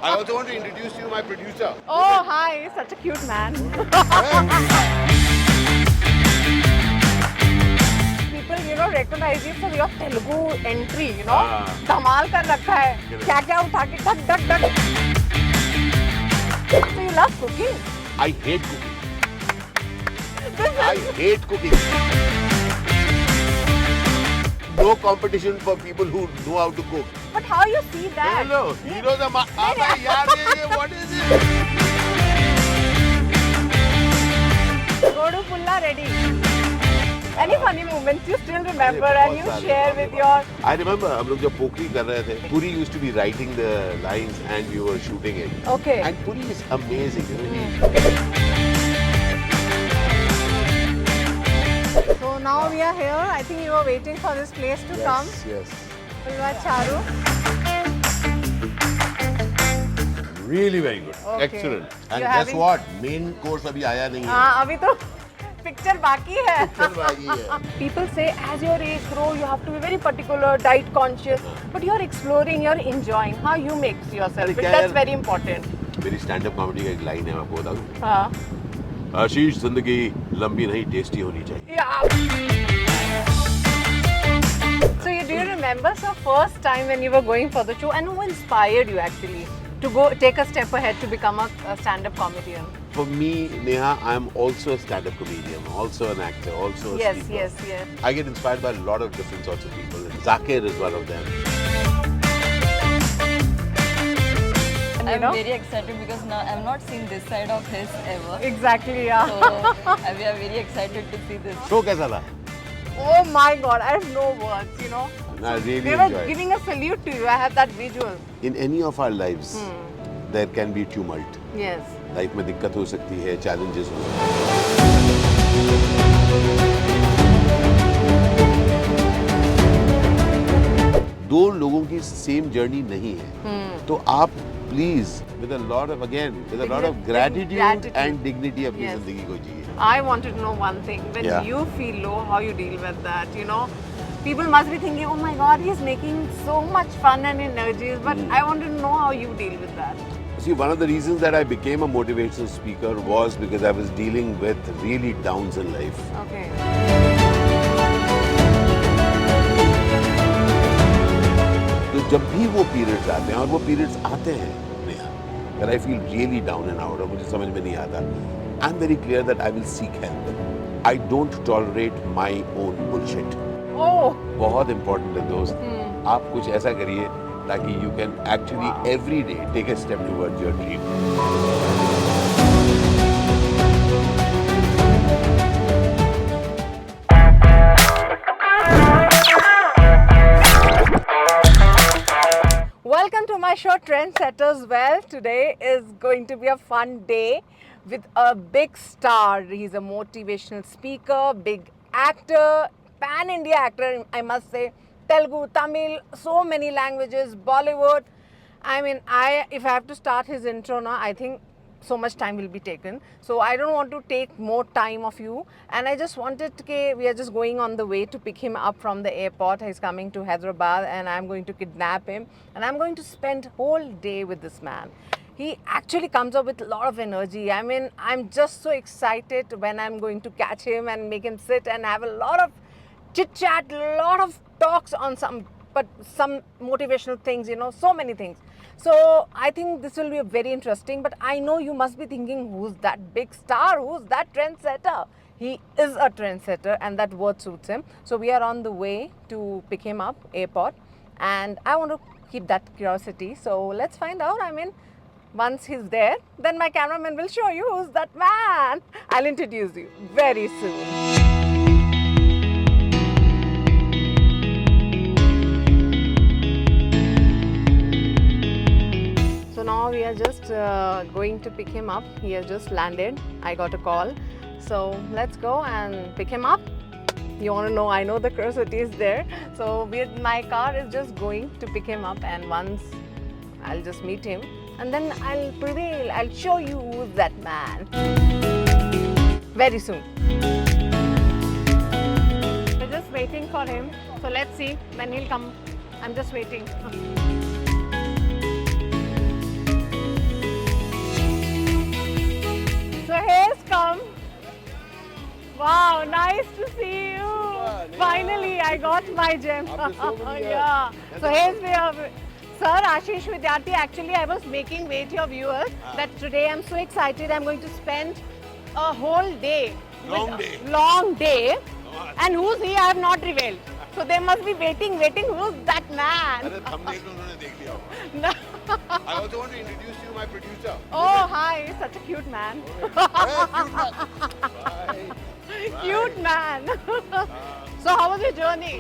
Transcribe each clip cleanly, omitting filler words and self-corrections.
I also want to introduce you my producer. Oh, hi. Such a cute man. People, recognize you for your Telugu entry, धमाल कर रखा है. क्या उठा K duck. So you love cooking? I hate cooking. I hate cooking. No competition for people who know how to cook. But how you see that? Hello, heroes are what is it? Godu pulla ready. Any funny moments you still remember and you share with your... I remember हम लोग जब पोखरी कर रहे थे, Puri used to be writing the lines and we were shooting it. Okay. And Puri is amazing. So now we are here. I think you were waiting for this place to come. Yes. Pulwa Charu. Really very good. Okay. Excellent. And You're guess having- what? Main course अभी आया नहीं है. हाँ, अभी तो picture बाकी है. Picture बाकी है. People say as your age grow, you have to be very particular, diet conscious. But you're exploring, you're enjoying. How you make yourself fit. That's very important. मेरी stand-up comedy का एक line है, मैं आपको बता दूँ. हाँ. आशीष, जिंदगी लंबी नहीं, टेस्टी होनी चाहिए. Yeah. So do you remember the first time when you were going for the show and who inspired you actually to go take a step ahead to become a stand-up comedian? For me, Neha, I'm also a stand-up comedian, also an actor, also a speaker. Yes. I get inspired by a lot of different sorts of people. Zakir is one of them. I'm very excited because now I've not seen this side of his ever. Exactly, yeah. So we are very excited to see this. Show कैसा था? Oh my God, I have no words, I really They were enjoyed. giving a salute to you. I have that visual. In any of our lives, there can be tumult. Yes. Life में दिक्कत हो सकती है, challenges हो सकते हैं. दो लोगों की सेम जर्नी नहीं है, तो आप please with a lot of gratitude and dignity अपनी Yes. जिंदगी को जिए. I wanted to know one thing. When Yeah. you feel low, how you deal with that, People must be thinking, oh my God, he's making so much fun and energies. But I wanted to know how you deal with that. See, one of the reasons that I became a motivational speaker was because I was dealing with really downs in life. Okay. तो जब भी वो periods आते हैं और वो periods आते हैं, Neha, when I feel really down and out और मुझे समझ में नहीं आता, I'm very clear that I will seek help. I don't tolerate my own bullshit. Oh. बहुत important है दोस्त. आप कुछ ऐसा करिए ताकि you can actually every day take a step towards your dream. Welcome to my show Trendsetters. Well, today is going to be a fun day with a big star. He's a motivational speaker, big actor, pan-India actor, I must say. Telugu, Tamil, so many languages, Bollywood. I mean, if I have to start his intro now, I think so much time will be taken. So I don't want to take more time of you. And I just wanted we are just going on the way to pick him up from the airport. He's coming to Hyderabad and I'm going to kidnap him. And I'm going to spend whole day with this man. He actually comes up with a lot of energy. I mean, I'm just so excited when I'm going to catch him and make him sit and have a lot of chit chat, a lot of talks on some motivational things, so many things. So I think this will be very interesting, but I know you must be thinking, who's that big star? Who's that trendsetter? He is a trendsetter and that word suits him. So we are on the way to pick him up, airport, and I want to keep that curiosity. So let's find out. I mean, once he's there, then my cameraman will show you who's that man. I'll introduce you very soon. Now we are just going to pick him up. He has just landed. I got a call. So let's go and pick him up. You want to know, I know the curiosity is there. So my car is just going to pick him up, and once I'll just meet him and then I'll prevail. I'll show you who's that man. Very soon. We're just waiting for him. So let's see when he'll come. I'm just waiting. to see you. Neha. Finally, I got my gem. After so many years. Yeah. So here's the Sir Ashish Vidyarthi. Actually, I was making way to your viewers that today I'm so excited. I'm going to spend a whole day. Long with- day. Long day. And who's he? I have not revealed. So they must be waiting. Who's that man? अरे thumbnail में उन्होंने देख लिया होगा. No. I also want to introduce you my producer. Oh, hi. Such a cute man. Bye. Cute man. So how was your journey?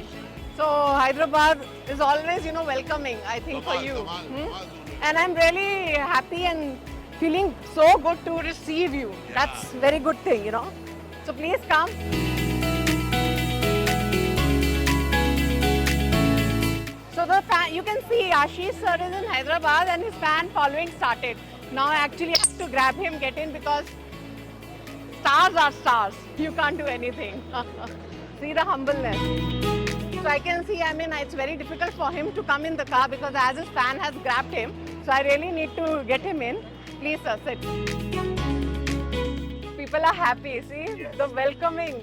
So Hyderabad is always, welcoming, I think, for you. And I'm really happy and feeling so good to receive you. That's very good thing, So please come. So you can see Ashish sir is in Hyderabad and his fan following started. Now I actually have to grab him, get in because stars are stars. You can't do anything. See the humbleness. So I can see, it's very difficult for him to come in the car because as his fan has grabbed him. So I really need to get him in. Please sir, sit. People are happy, see? The welcoming.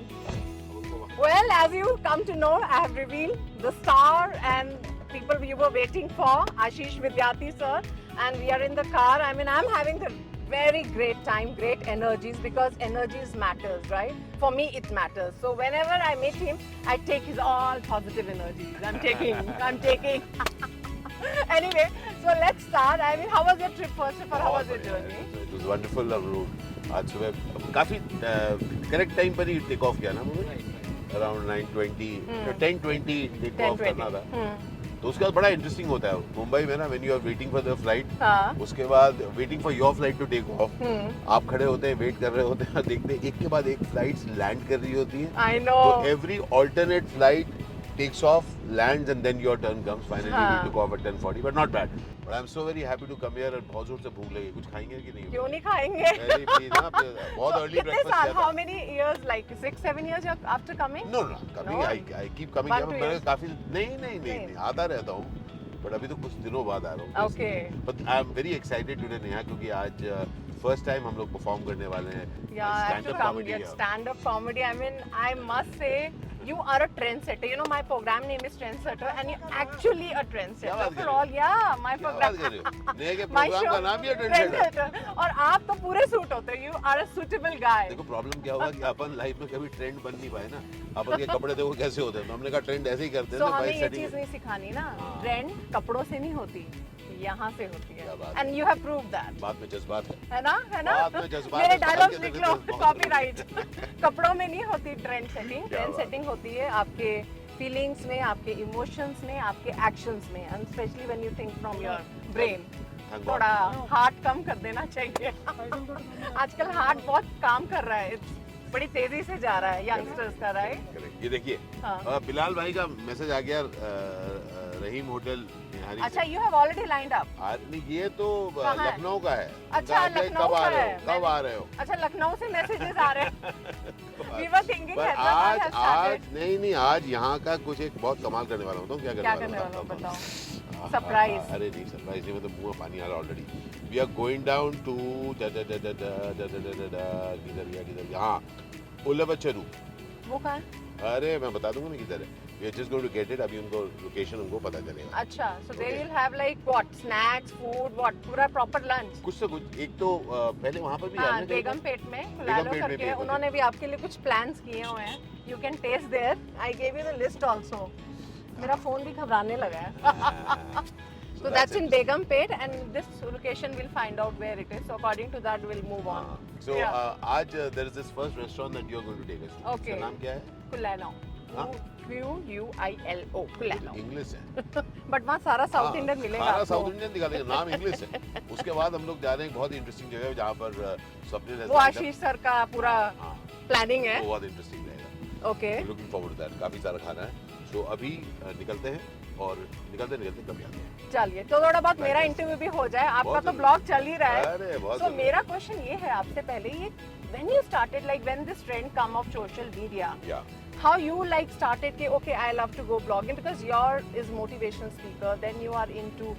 Well, as you come to know, I have revealed the star and people you were waiting for, Ashish Vidyarthi sir, and we are in the car. I'm having the very great time, great energies because energies matters, right? For me, it matters. So whenever I meet him, I take his all positive energies. I'm taking. Anyway, so let's start. How was your trip first of all? How was your journey? It was wonderful. हम लोग आज सुबह काफी correct time पर ही take off किया ना मुझे. Around 9:20, 10:20 take off करना था. तो उसके बाद बड़ा इंटरेस्टिंग होता है मुंबई में ना, when you are waiting for the flight, उसके बाद waiting for your flight to take off, आप खड़े होते हैं, वेट कर रहे होते हैं, देखते हैं एक के बाद एक फ्लाइट्स लैंड कर रही होती है. I know. तो every alternate flight takes off, lands, and then your turn comes. Finally, we took off at 10:40, but not bad. But I'm so very happy to come here and बहुत जोर से भूख लगी. कुछ खाएंगे कि नहीं? क्यों नहीं खाएंगे? Very please, ना, बहुत early कितने breakfast साल? किया था. How many years? Like 6-7 years after coming? No, coming. No? I keep coming. 1-2 मैं years? काफी नहीं आता रहता हूँ. But अभी तो कुछ दिनों बाद आ रहा हूँ. Okay. But I'm very excited today, Neha, क्योंकि आज first time हम लोग perform करने वाले हैं. Yeah, I have to stand-up come. comedy Get है. stand-up comedy. I must say, you are a trendsetter. My program name is Trendsetter, and you're actually a trendsetter. क्या बात For कर रही all, yeah, my क्या program. बात कर रही हो? नेहा के My program show, का नाम ही है Trendsetter. Trendsetter. और आप तो पूरे सूट होते हो. You are a suitable guy. देखो प्रॉब्लम क्या हुआ कि अपन लाइफ में कभी ट्रेंड बन नहीं पाए ना. अपन के कपड़े देखो कैसे होते हैं. तो हमने कहा ट्रेंड ऐसे ही करते हैं So ना, हमें by ये setting चीज it. नहीं सिखानी ना. हाँ. ट्रेंड कपड़ों से नहीं होती, यहाँ से होती क्या है. बात And you have proved that. बात में जज्बात है. है ना बात में जज्बात मेरे है, डायलॉग्स सबके लिख लो, जज्बात बहुत कॉपीराइट. कपड़ों में नहीं होती ट्रेंड सेटिंग. क्या ट्रेंड बात सेटिंग होती है आपके फीलिंग्स में, आपके इमोशंस में, आपके एक्शंस में, and specially when you think from your brain. Thank God. थोड़ा हार्ट कम कर देना चाहिए. आजकल हार्ट बहुत काम कर रहा है. बड़ी तेजी से जा रहा है यंगस्टर्स का, राइट? Correct. ये देखिए हाँ. बिलाल भाई का मैसेज आ गया रहीम होटल निहारी से. अच्छा, you have already lined up. नहीं, ये तो कहाँ है? लखनऊ का है. अच्छा, उनका है, लखनऊ कब आ का रहे है. हो, कब आ रहे हो? अच्छा, लखनऊ से मैसेजेस आ रहे हैं. वी वर थिंकिंग पर हैदराबाद हैज आज स्टार्टेड. नहीं, आज यहाँ का कुछ एक बहुत कमाल करने वाला हूँ. तो क्या क्या करने करने वाला हो हूँ? बताओ. सरप्राइज. अरे नहीं, सरप्राइज नहीं, मतलब मुंह में पानी आ रहा already. We are going down to किधर यहाँ उल्लबच्चरू. वो कहाँ है? अरे मैं बता दूंगा ना किधर है. We are just going to get it. अभी उनको लोकेशन उनको पता चलेगा. अच्छा, so they Okay. will have like what? Snacks, food, what? पूरा proper lunch. कुछ से कुछ. एक तो पहले वहाँ पर भी हाँ, आना चाहिए. बेगम पेट में कुलालो बेगमपेट में करके भी, उन्होंने भी आपके लिए कुछ प्लान्स किए हुए हैं. You can taste there. I gave you the list also. मेरा फोन भी घबराने लगा है. So that's in Begumpet, and this location we'll find out where it is. So according to that we'll move on. So Yeah. आज there is this first restaurant that you are going to take us to. Okay. इसका नाम क्या है? कुलालो. हाँ? Quilo. कुलालो. English है. But वहाँ सारा south हाँ, इंडियन मिलेगा सारा आपको. साउथ इंडियन निकालेगा. नाम इंग्लिश है. उसके बाद हम लोग जा रहे हैं एक बहुत ही इंटरेस्टिंग जगह है जहाँ पर स्वप्निल है. वो आशीष सर का पूरा हाँ, प्लानिंग है. वो बहुत इंटरेस्टिंग रहेगा. Okay. Looking forward to that. काफी सारा खाना है. तो अभी निकलते हैं और निकलते कभी आते हैं. चलिए, तो थोड़ा बहुत मेरा Right. इंटरव्यू भी हो जाए. आपका बहुत तो जरूरी. ब्लॉग चल ही रहा है. अरे बहुत So जरूरी. मेरा क्वेश्चन ये है आपसे पहले, ये when you started, like when this trend come of social media, Yeah. how you like started कि okay, I love to go blogging, because your is motivational speaker, then you are into,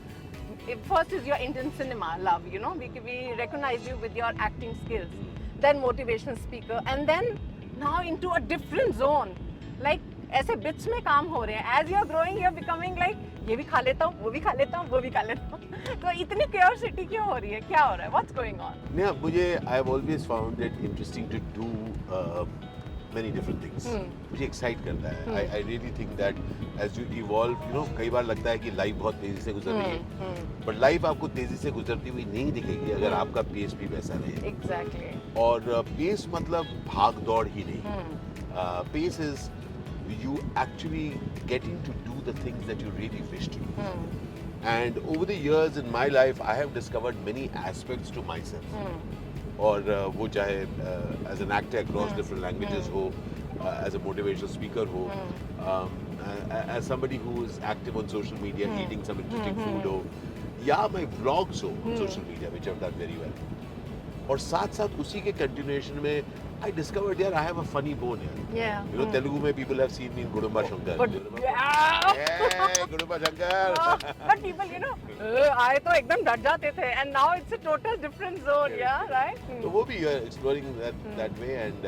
first is your Indian cinema love, we recognize you with your acting skills, then motivational speaker, and then now into a different zone. Like ऐसे bits में काम हो रहे हैं. As you are growing, you are becoming like ये भी खा लेता हूँ, वो भी खा लेता हूँ, वो भी खा लेता हूँ. तो इतनी curiosity क्यों हो रही है? क्या हो रहा है? What's going on? Neha, मुझे I have always found it interesting to do many different things. मुझे excite करता है. I really think that as you evolve, you know, कई बार लगता है कि life बहुत तेजी से गुजर रही है. But life आपको तेजी से गुजरती हुई नहीं दिखेगी अगर आपका पेस भी वैसा रहे. Exactly. और पेस मतलब भाग दौड़ ही नहीं. Pace is you actually getting to do the things that you really wish to do. And over the years in my life, I have discovered many aspects to myself. और वो चाहे as an actor across different languages हो, as a motivational speaker हो, as somebody who is active on social media, eating some interesting food हो, या my vlogs हो on social media, which I've done very well. और साथ साथ उसी के continuation में I discovered यार I have a funny bone यार. Yeah. You know, Telugu में people have seen me in Gudumba Shankar. But You remember? yeah. Hey, Gudumba Shankar. But people, you know, आए तो एकदम डर जाते थे, and now it's a total different zone, yeah, right? So वो भी exploring that way, and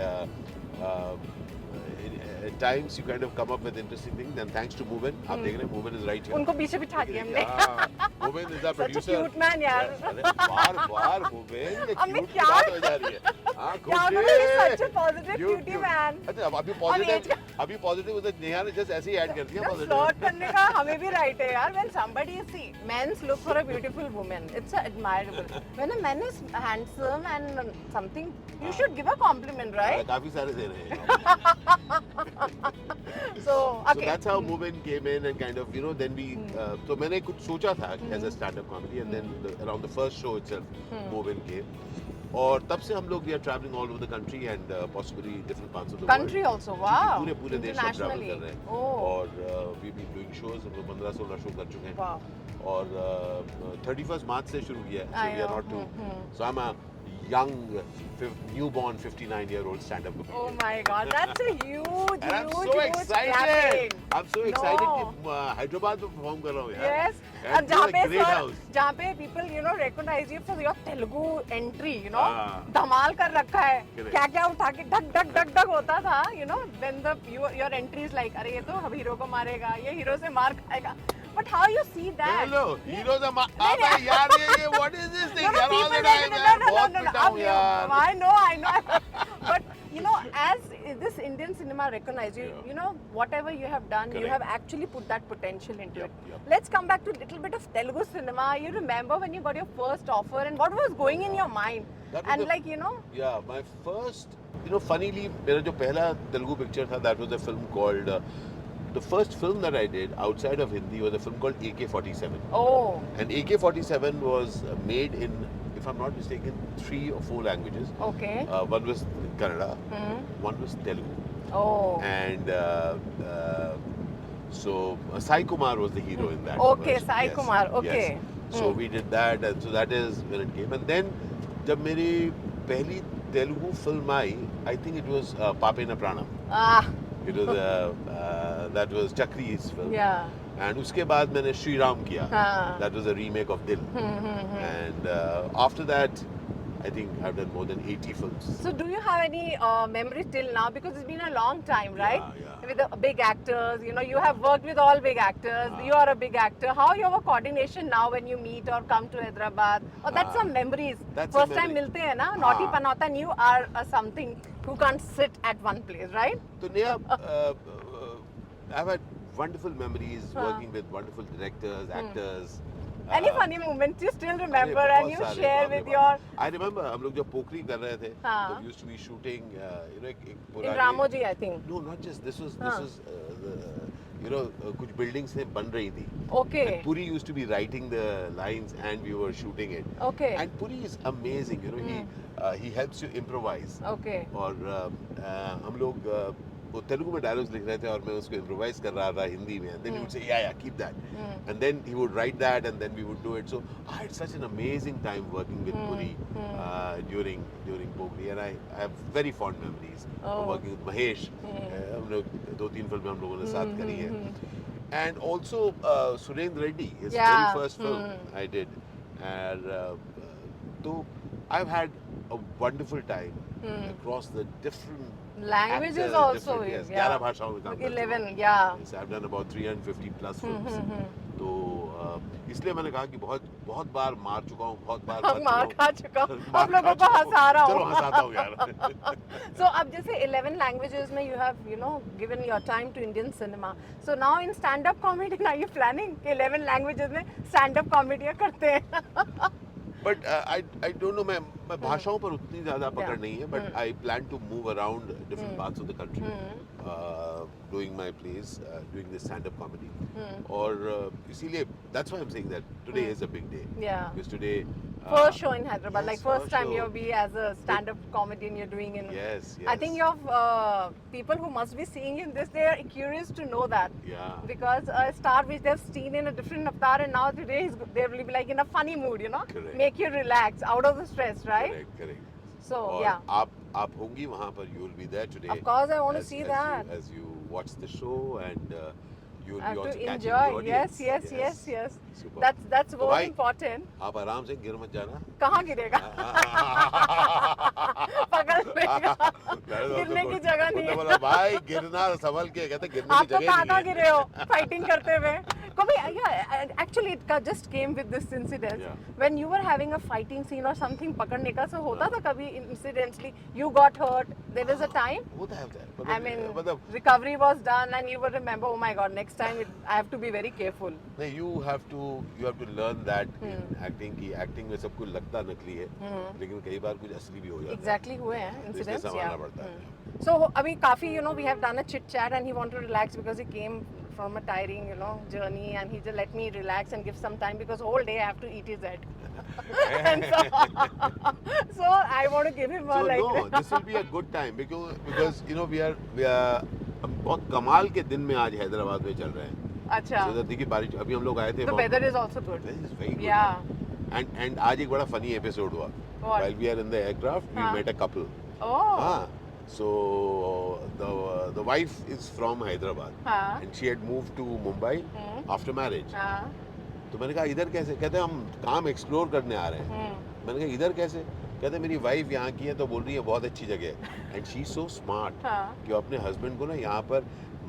at times you kind of come up with interesting things. And thanks to Mubin, आप देख रहे हैं Mubin is right here. उनको पीछे बिठा दिया हमने. Mubin is our Such a producer. cute man यार. अरे बार Mubin, ये हमने cute की क्या- बात हो जा रही है. हाँ, क्या खुशी. बोला, he's such a positive, Cute, cutie cute. man. अच्छा अब अभी age का- positive उसे नेहा ने just ऐसे ही ऐड कर दिया Just positive. flirt करने का हमें भी right है यार. When somebody see, men's look for a beautiful woman. It's admirable. When a man is handsome and something, you should give a compliment, right? काफी सारे दे रहे हैं. So, So okay. that's how Mubin came in and kind of, you know, then we, तो मैंने कुछ सोचा था as a stand-up comedy, and then around the first show itself, Mubin came. और तब से हम लोग we are traveling all over the country and possibly different parts of the Country world. also, wow. पूरे पूरे देश में travel Internationally. कर रहे हैं. Oh. और we been doing shows, हम लोग 15-16 शो कर चुके हैं. Wow. और 31st March से शुरू किया है. So I we are know. not too. So I'm a young, newborn 59-year-old stand-up comedian. Oh my God, that's a huge, And I'm huge, so huge excited. clapping. I'm so excited No. कि हैदराबाद में perform कर रहा हूँ यार. Yes. And और जहाँ पे great sir, house. जहाँ पे people you know recognize you for your Telugu entry, you know, हाँ. धमाल कर रखा है. Correct. क्या क्या उठा के ढक ढक ढक ढक होता था, you know, when your entry is like, अरे ये तो अब हीरो को मारेगा, ये हीरो से मार खाएगा. But how you see that? Hello, heroes are नहीं, अबे यार ये what is this thing No, यार all the time यार बहुत पिटा हूँ यार. I know. But you know, as this Indian cinema recognize you, Yeah. you know, whatever you have done, you Correct. have actually put that potential into Yep, it. yep. Let's come back to a little bit of Telugu cinema. You remember when you got your first offer and what was going in your mind? That was And the- like, you know, Yeah, my first, you know, funnily मेरा जो पहला Telugu picture था, that was a film called the first film that I did outside of Hindi was a film called AK-47. oh, And AK-47 was made in, if I'm not mistaken, 3 or 4 languages. okay. One was Kannada, Mhm. one was Telugu, Oh, and so Sai Kumar was the hero in that. Okay, version. Sai Yes, Kumar, okay. Yes. So we did that, and so that is when it came. And then, जब मेरी पहली Telugu film I, I think it was Pape Na Pranam. ah, It was that was Chakri's film. yeah. And उसके बाद मैंने श्री राम किया. हाँ. That was a remake of Dil. And after that, I think I've done more than 80 films. So do you have any memories till now? Because it's been a long time, right? Yeah. With the big actors, you know, you have worked with all big actors. You are a big actor. How your coordination now when you meet or come to Hyderabad? Or that's some memories. That's a First time memory. मिलते हैं ना, naughty हाँ. panauta, and you are something who can't sit at one place, right? So Neha, I've had wonderful memories हाँ. working with wonderful directors, actors. Any funny moments you still remember अरे and बहुत you सारे, share बाप रे with बाप। your I remember हम लोग जब पोखरी कर रहे थे, हाँ. we used to be shooting, you know, एक in पुरानी- Ramoji, I think. No, not just this was हाँ. you know कुछ buildings थे बन रही थी. Okay. And Puri used to be writing the lines and we were shooting it. Okay. And Puri is amazing, you know, he helps you improvise. Okay. और हम लोग वो तेलुगु में डायलॉग्स लिख रहे थे और मैं उसको इम्प्रोवाइज कर रहा था हिंदी में. And then he would say, yeah, keep that. And then he would write that and then we would do it. So I had such an amazing time working with Puri during Pogri, and I have very fond memories of working with Mahesh. हम लोग 2-3 फिल्में हम लोगों ने साथ करी है. And also Surendra Reddy, his Yeah. very first film I did. And so I've had a wonderful time across the different Languages actors, also, different, yes, yeah. 11 भाषाओं में काम कर चुका 11, हूँ. yeah. Yes, I've done about 350 plus films. तो इसलिए मैंने कहा कि बहुत बार मार चुका हूँ, बहुत बार हम मर मार चुका खा चुका हूँ, मार आप लोगों खा को चुका हूँ. हंसा रहा चलो हूँ. हंसाता हूँ यार. So अब जैसे 11 languages में you have given your time to Indian cinema. So now in stand-up comedy, are you planning कि 11 languages में stand-up comedy करते हैं? But I don't know, मैं भाषाओं पर उतनी ज़्यादा पकड़ Yeah. नहीं है. But I plan to move around different parts of the country, doing my plays, doing this stand-up comedy. और इसीलिए that's why I'm saying that today is a big day. Yeah. Because today. First show in Hyderabad, Yes, like first time show. you'll be as a stand-up comedian you're doing in. Yes, yes. I think your people who must be seeing in this, they are curious to know that. Yeah. Because a star which they've seen in a different avatar and now today they will be like in a funny mood, Correct. Make you relax out of the stress, right? Correct. So और yeah. आप होंगी वहाँ पर, you will be there today. Of course, I want to as- see as that. as you watch the show and you will I be have also to catching enjoy. the audience. Yes. Super. That's तो more भाई, important. आप आराम से गिर मत जाना. कहाँ गिरेगा? पकड़ लेगा. गिरने की जगह नहीं है. बोला भाई गिरना संभल के, कहते गिरने की आप तो जगह ही कहाँ नहीं गिरे हो फाइटिंग करते हुए? कभी actually it just came with this incident. Yeah. When you were having a fighting scene or something पकड़ने का so होता था कभी incidentally you got hurt, there was a time. होता है. I mean, मतलब recovery was done and you would remember, oh my god, next time I have to be very careful. नहीं, you have to learn that in acting की acting में सब कुछ लगता नकली है, लेकिन कई बार कुछ असली भी हो जाता है. Exactly हुए हैं तो इसलिए incidents, संभालना yeah. पड़ता है. So अभी काफी we have done a chit chat and he wanted to relax because he came from a tiring journey and he just let me relax and give some time because whole day I have to eat his head. And so I want to give him a So like. no, this will be a good time because we are बहुत कमाल के दिन में आज हैदराबाद में चल रहे हैं. अच्छा. So देखिए बारिश अभी हम लोग आए थे. The weather is also good. Weather is very good. Yeah. And आज एक बड़ा funny episode हुआ. What? While we are in the aircraft, we हाँ. met a couple. Oh. हाँ. So the wife is from Hyderabad हाँ. and she had moved to Mumbai after marriage. हाँ. तो मैंने कहा इधर कैसे? कहते हम काम एक्सप्लोर करने आ रहे हैं. मैंने कहा इधर कैसे? कहते मेरी वाइफ यहाँ की है तो बोल रही है बहुत अच्छी जगह है. एंड शी सो स्मार्ट कि वो अपने हस्बैंड को ना यहाँ पर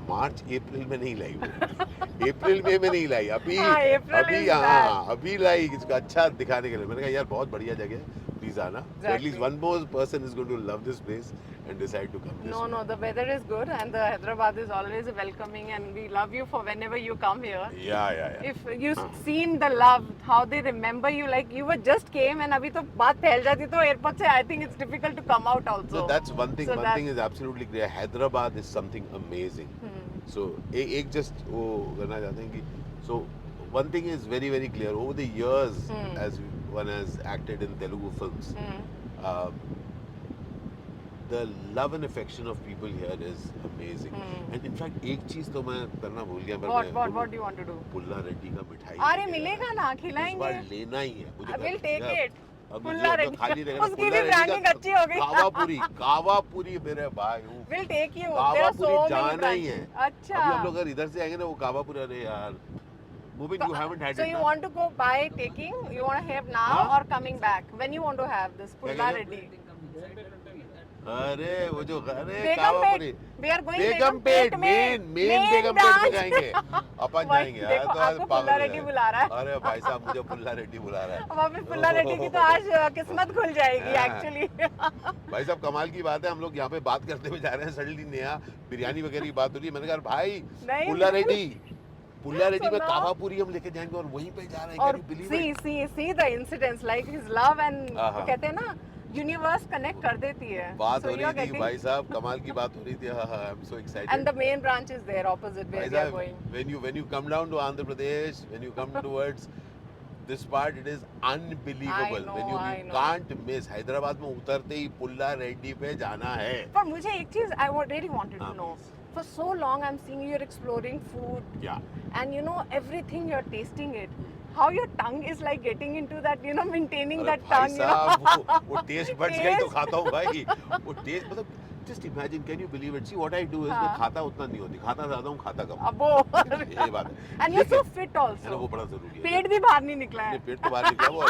मार्च अप्रैल में नहीं लाई. वो अप्रैल मई में नहीं लाई. अभी लाई इसको अच्छा दिखाने के लिए. मैंने कहा यार बहुत बढ़िया जगह है, प्लीज आना. So at least one more person is going to love this place and decide to come this way. No, the weather is good and the Hyderabad is always welcoming and we love you for whenever you come here. Yeah. If you've seen the love, how they remember you, like you were just came and अभी तो बात फैल जाती तो airport से I think it's difficult to come out also. So that's one thing. So One thing is absolutely clear. Hyderabad is something amazing. So एक just वो करना चाहते हैं कि so one thing is very very clear. Over the years, as one has acted in Telugu films, the love and affection of people here is amazing. And in fact, एक चीज तो मैं करना भूल गया. What do you want to do? पुल्ला Reddy का मिठाई. अरे मिलेगा ना, खिलाएंगे. इस बार लेना ही है. मुझे We'll take it. अब पुल्ला मुझे रेड्डी खाली का- रहेगा. उसकी पुल्ला भी रेड्डी branding का अच्छी हो गई. कावापुरी मेरे भाई. We'll take you. There are कावापुरी so many जाना ही है. branches. अच्छा. अभी हम लोग अगर इधर से आएंगे ना वो कावापुरी. अरे यार Mubin, you haven't had So it you na? want to go by taking? You want to have now Huh? or coming back? When you want to have this pulla क्या ready? अरे वो जो अरे Begum कावापुरी. Pet. We are going Begumpet main Begumpet में जाएंगे. अपन वही, जाएंगे. देखो, तो आपको पुल्ला रेड्डी बुला रहा है. अरे भाई साहब मुझे पुल्ला रेड्डी बुला रहा है. अब अभी पुल्ला रेड्डी की तो आज किस्मत खुल जाएगी हाँ. एक्चुअली. भाई साहब कमाल की बात है. हम लोग यहाँ पे बात करते हुए जा रहे हैं. सडनली नया बिरयानी वगैरह की बात हो रही है. मैंने कहा भाई नहीं. पुल्ला रेड्डी में सुनो. कावापुरी हम लेके जाएंगे और वहीं पे जा रहे हैं. और Can you believe it? see the incidents like his love and हाँ. कहते हैं ना यूनिवर्स कनेक्ट कर देती है. बात So हो you are रही थी getting- भाई साहब कमाल की बात हो रही थी. हाँ I am so excited. And the main branch is there opposite where भाई we are साहब going. when you come down to Andhra Pradesh, when you come towards this part, it is unbelievable. I know, when you I know. can't miss. Hyderabad में उतरते ही पुल्ला रेड्डी पे जाना है. पर मुझे एक चीज I really wanted to हाँ, know. please. For so long I'm seeing you're exploring food Yeah. and everything you're tasting it. How your tongue is like getting into that, maintaining अरे that भाई tongue, साहब वो test बच गई तो Taste. खाता हूँ भाई. वो टेस्ट मतलब Just imagine, can you believe it? See, what I do is हाँ. मैं खाता उतना नहीं होती, खाता ज़्यादा हूँ, खाता कम. अबो ये बात है. and you're so लेकिन- fit है ना, also. वो बड़ा जरूरी है. पेट भी बाहर नहीं निकला है. नहीं, पेट तो बाहर निकला, वो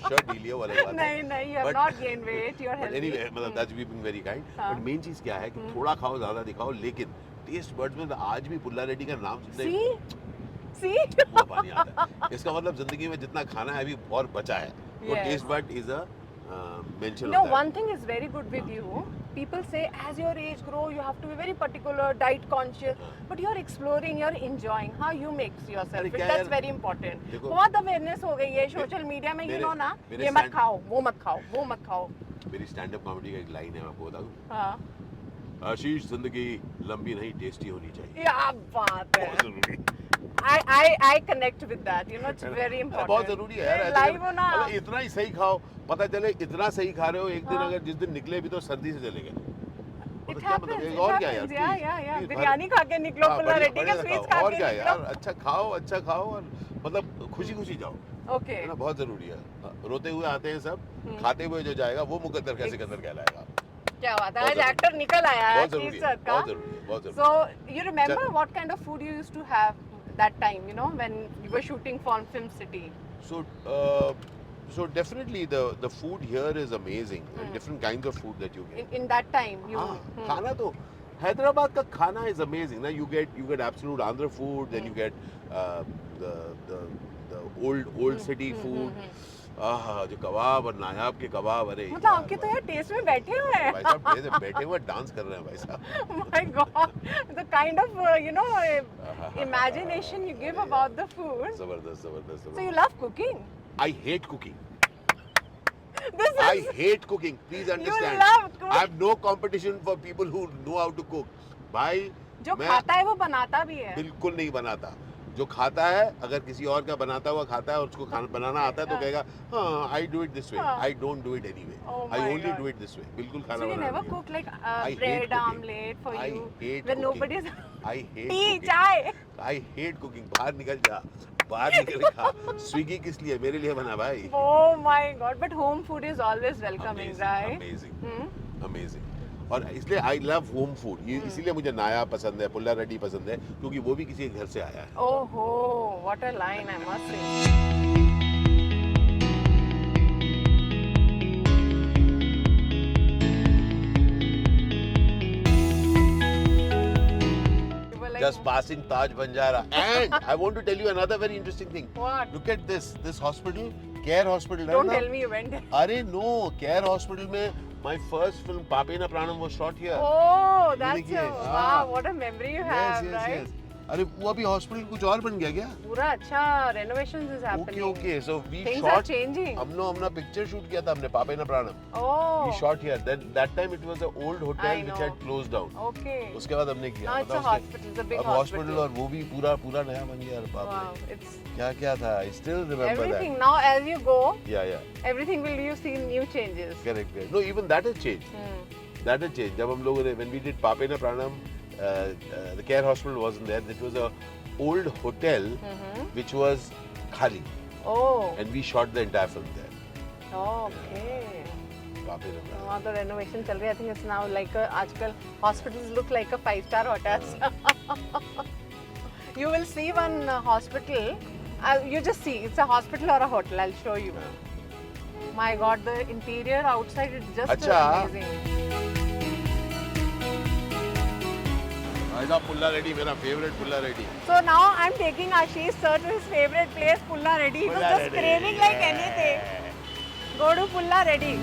शर्ट ढीली है, वो अलग बात है. नहीं नहीं, you have But- not gained weight, you're But healthy. anyway, मतलब that's being very kind. हाँ. But main चीज़ क्या है कि थोड़ा खाओ, ज़्यादा दिखाओ, लेकिन टेस्ट बर्ड्स में तो आज भी पुल्ला रेड्डी का नाम सुनते ही See? मुंह पानी आता है. इसका मतलब जिंदगी में जितना खाना है अभी और बचा है. वो Yes. Taste bud is a mention No, होता है. one thing is very good with you. People say as your age grow, you have to be very particular, diet conscious. But you're exploring, you're enjoying how you make yourself अरे fit. क्या That's यार, very important. देखो- बहुत awareness हो गई है social media में, you मेरे- know ना, मेरे ये मत stand- खाओ, वो मत खाओ, वो मत खाओ. मेरी स्टैंड अप कॉमेडी का एक लाइन है, मैं आपको बता दूं. हाँ, आशीष, जिंदगी लंबी नहीं, टेस्टी होनी चाहिए. क्या बात है. बहुत जरूरी. I connect with that. You know, it's very important. बहुत जरूरी है यार. ऐसे लाइव हो ना. मतलब इतना ही सही खाओ, पता चले इतना सही खा रहे हो, एक दिन हाँ. अगर जिस दिन निकले भी तो सर्दी से चले गए. It क्या मतलब happens. है? It और क्या यार, happens. Yeah, please, yeah, yeah. please, biryani खा के निकलो, हाँ, पुल्ला बढ़िया- रेड्डी के बढ़िया स्वीट्स खाओ. खा और के क्या यार, निकलो. अच्छा खाओ और मतलब खुशी खुशी जाओ. Okay. है ना, बहुत जरूरी है. रोते हुए आते हैं सब, हम्म. खाते हुए जो जाएगा वो मुकद्दर का सिकंदर कहलाएगा. क्या बात है. बहुत आज जरूरी. एक्टर निकल आया है बहुत जरूरी अखीर है, सर का. बहुत जरूरी है, बहुत जरूरी. So you remember Chal- what kind of food you used to have that time, you know, when you were shooting for Film City? So definitely the food here is amazing. Hmm. Different kinds of food that you get. In that time, you. हाँ, Hmm. खाना तो हैदराबाद का खाना is amazing. ना, you get absolute Andhra food, then you get the old city food. आहा, जो कबाब और नायाब के कबाब, अरे मतलब आपके तो यार टेस्ट में बैठे हुए हैं. भाई साहब बैठे हुए डांस कर रहे हैं भाई साहब. My God, the kind of you know imagination you give about the food. जबरदस्त So you love cooking. I hate cooking. This I is hate cooking. Please understand. love cooking. I have no competition for people who know how to cook. भाई जो मैं खाता है वो बनाता भी है. बिल्कुल नहीं बनाता. जो खाता है, अगर किसी और का बनाता हुआ खाता है और उसको खाना बनाना आता है तो कहेगा हाँ, I do it this way. हाँ. I don't do it anyway. Oh I my only God. do it this way. बिल्कुल खाना So you बनाना never नहीं cook like I hate bread cooking. omelette for I you hate when cooking. nobody's I hate tea, cooking. chai. I hate cooking. बाहर निकल जा. बाहर निकल खा. Swiggy किस लिए? मेरे लिए बना भाई. Oh my God! But home food is always welcoming, Amazing, right? amazing, Hmm? amazing. और इसलिए आई लव होम फूड. इसीलिए मुझे नाया पसंद है, पुल्ला रेड्डी पसंद है, क्योंकि वो भी किसी के घर से आया है. Oh ho! What a line, I must say. You were like, Just passing Taj Banjara. And I want to tell you another very interesting thing. What? Look at this hospital, Care Hospital. Don't है ना? tell me you went there. अरे no, Care Hospital में my first film Pape Na Pranam was shot here. Oh, that's देखिए, a, हाँ. wow! What a memory you have, right? अरे वो अभी hospital कुछ और बन गया क्या? पूरा अच्छा renovations is happening. Okay. So we Things are shot. changing. हमने पिक्चर शूट किया था हमने पापे ना प्राणम. Oh. We shot here. That time it was an old I hotel which know. had closed down. Okay. उसके बाद हमने किया. Now it's a बताओ उसके- hospital. It's a big अब hospital. हॉस्पिटल और वो भी पूरा नया बन गया. अरे बाप Wow, रे. it's क्या था? I still remember everything. that. Now as you go, Yeah. everything will you see new changes. Correct. No, even that has changed. That has changed. जब हम लोगों ने when we did Pape Na Pranam, the Care Hospital wasn't there. It was a old hotel which was khali, Oh, and we shot the entire film there. okay. Pape Na Pranam. Now the renovation चल रही है. I think it's now like a, आजकल hospitals look like a 5-star hotels. You will see one hospital. You just see. It's a hospital or a hotel. I'll show you. My God, the interior outside is just अच्छा. amazing. ऐसा पुल्ला रेड्डी मेरा favourite Pulla Reddy. So now I'm taking Ashish sir to his favorite place, Pulla Reddy. He was Pulla just Reddy. craving like anything. Go to Pulla Reddy.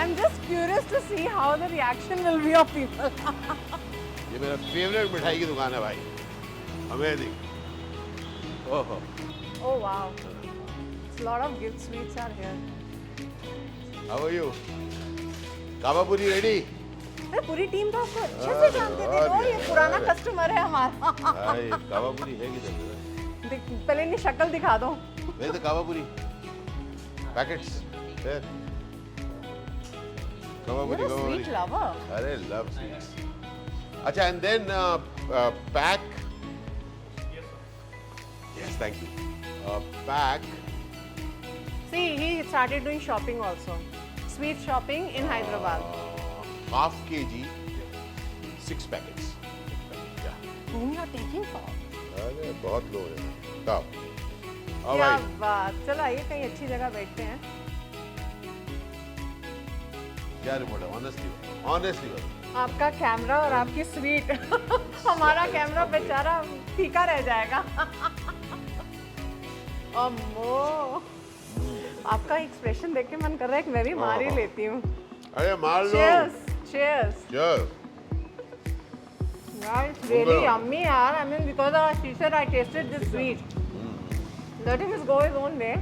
I'm just curious to see how the reaction will be of people. ये मेरा favourite मिठाई की दुकान है भाई. Amazing. ओहो. Oh wow. A lot of gift sweets are here. How are you? काबापुरी रेडी. अरे पूरी टीम तो आपको अच्छे से जानते थे. तो ये पुराना कस्टमर है हमारा. भाई काबापुरी है किधर? पहले इन्हें शक्ल दिखा दो. Where's the काबापुरी? Packets. There. You're a sweet lover. अरे love sweets. अच्छा, and then pack. Yes, thank you. Pack See, he started doing shopping also. sweet shopping in Hyderabad. Half kg, 6 packets. Yeah. Whom you are taking for? अरे बहुत लोग हैं. Come. All क्या right. बात. चलो आइए कहीं अच्छी जगह बैठते हैं. क्या रिपोर्ट है? Honestly. आपका कैमरा और आपकी स्वीट हमारा कैमरा बेचारा फीका रह जाएगा. अम्मो, आपका एक्सप्रेशन देख के मन कर रहा है कि मैं भी मार ही लेती हूँ. अरे मार लो. Cheers. Cheers. Yeah, it's really yummy, yaar. I mean, because she said I tasted this sweet. Let him just go his own way.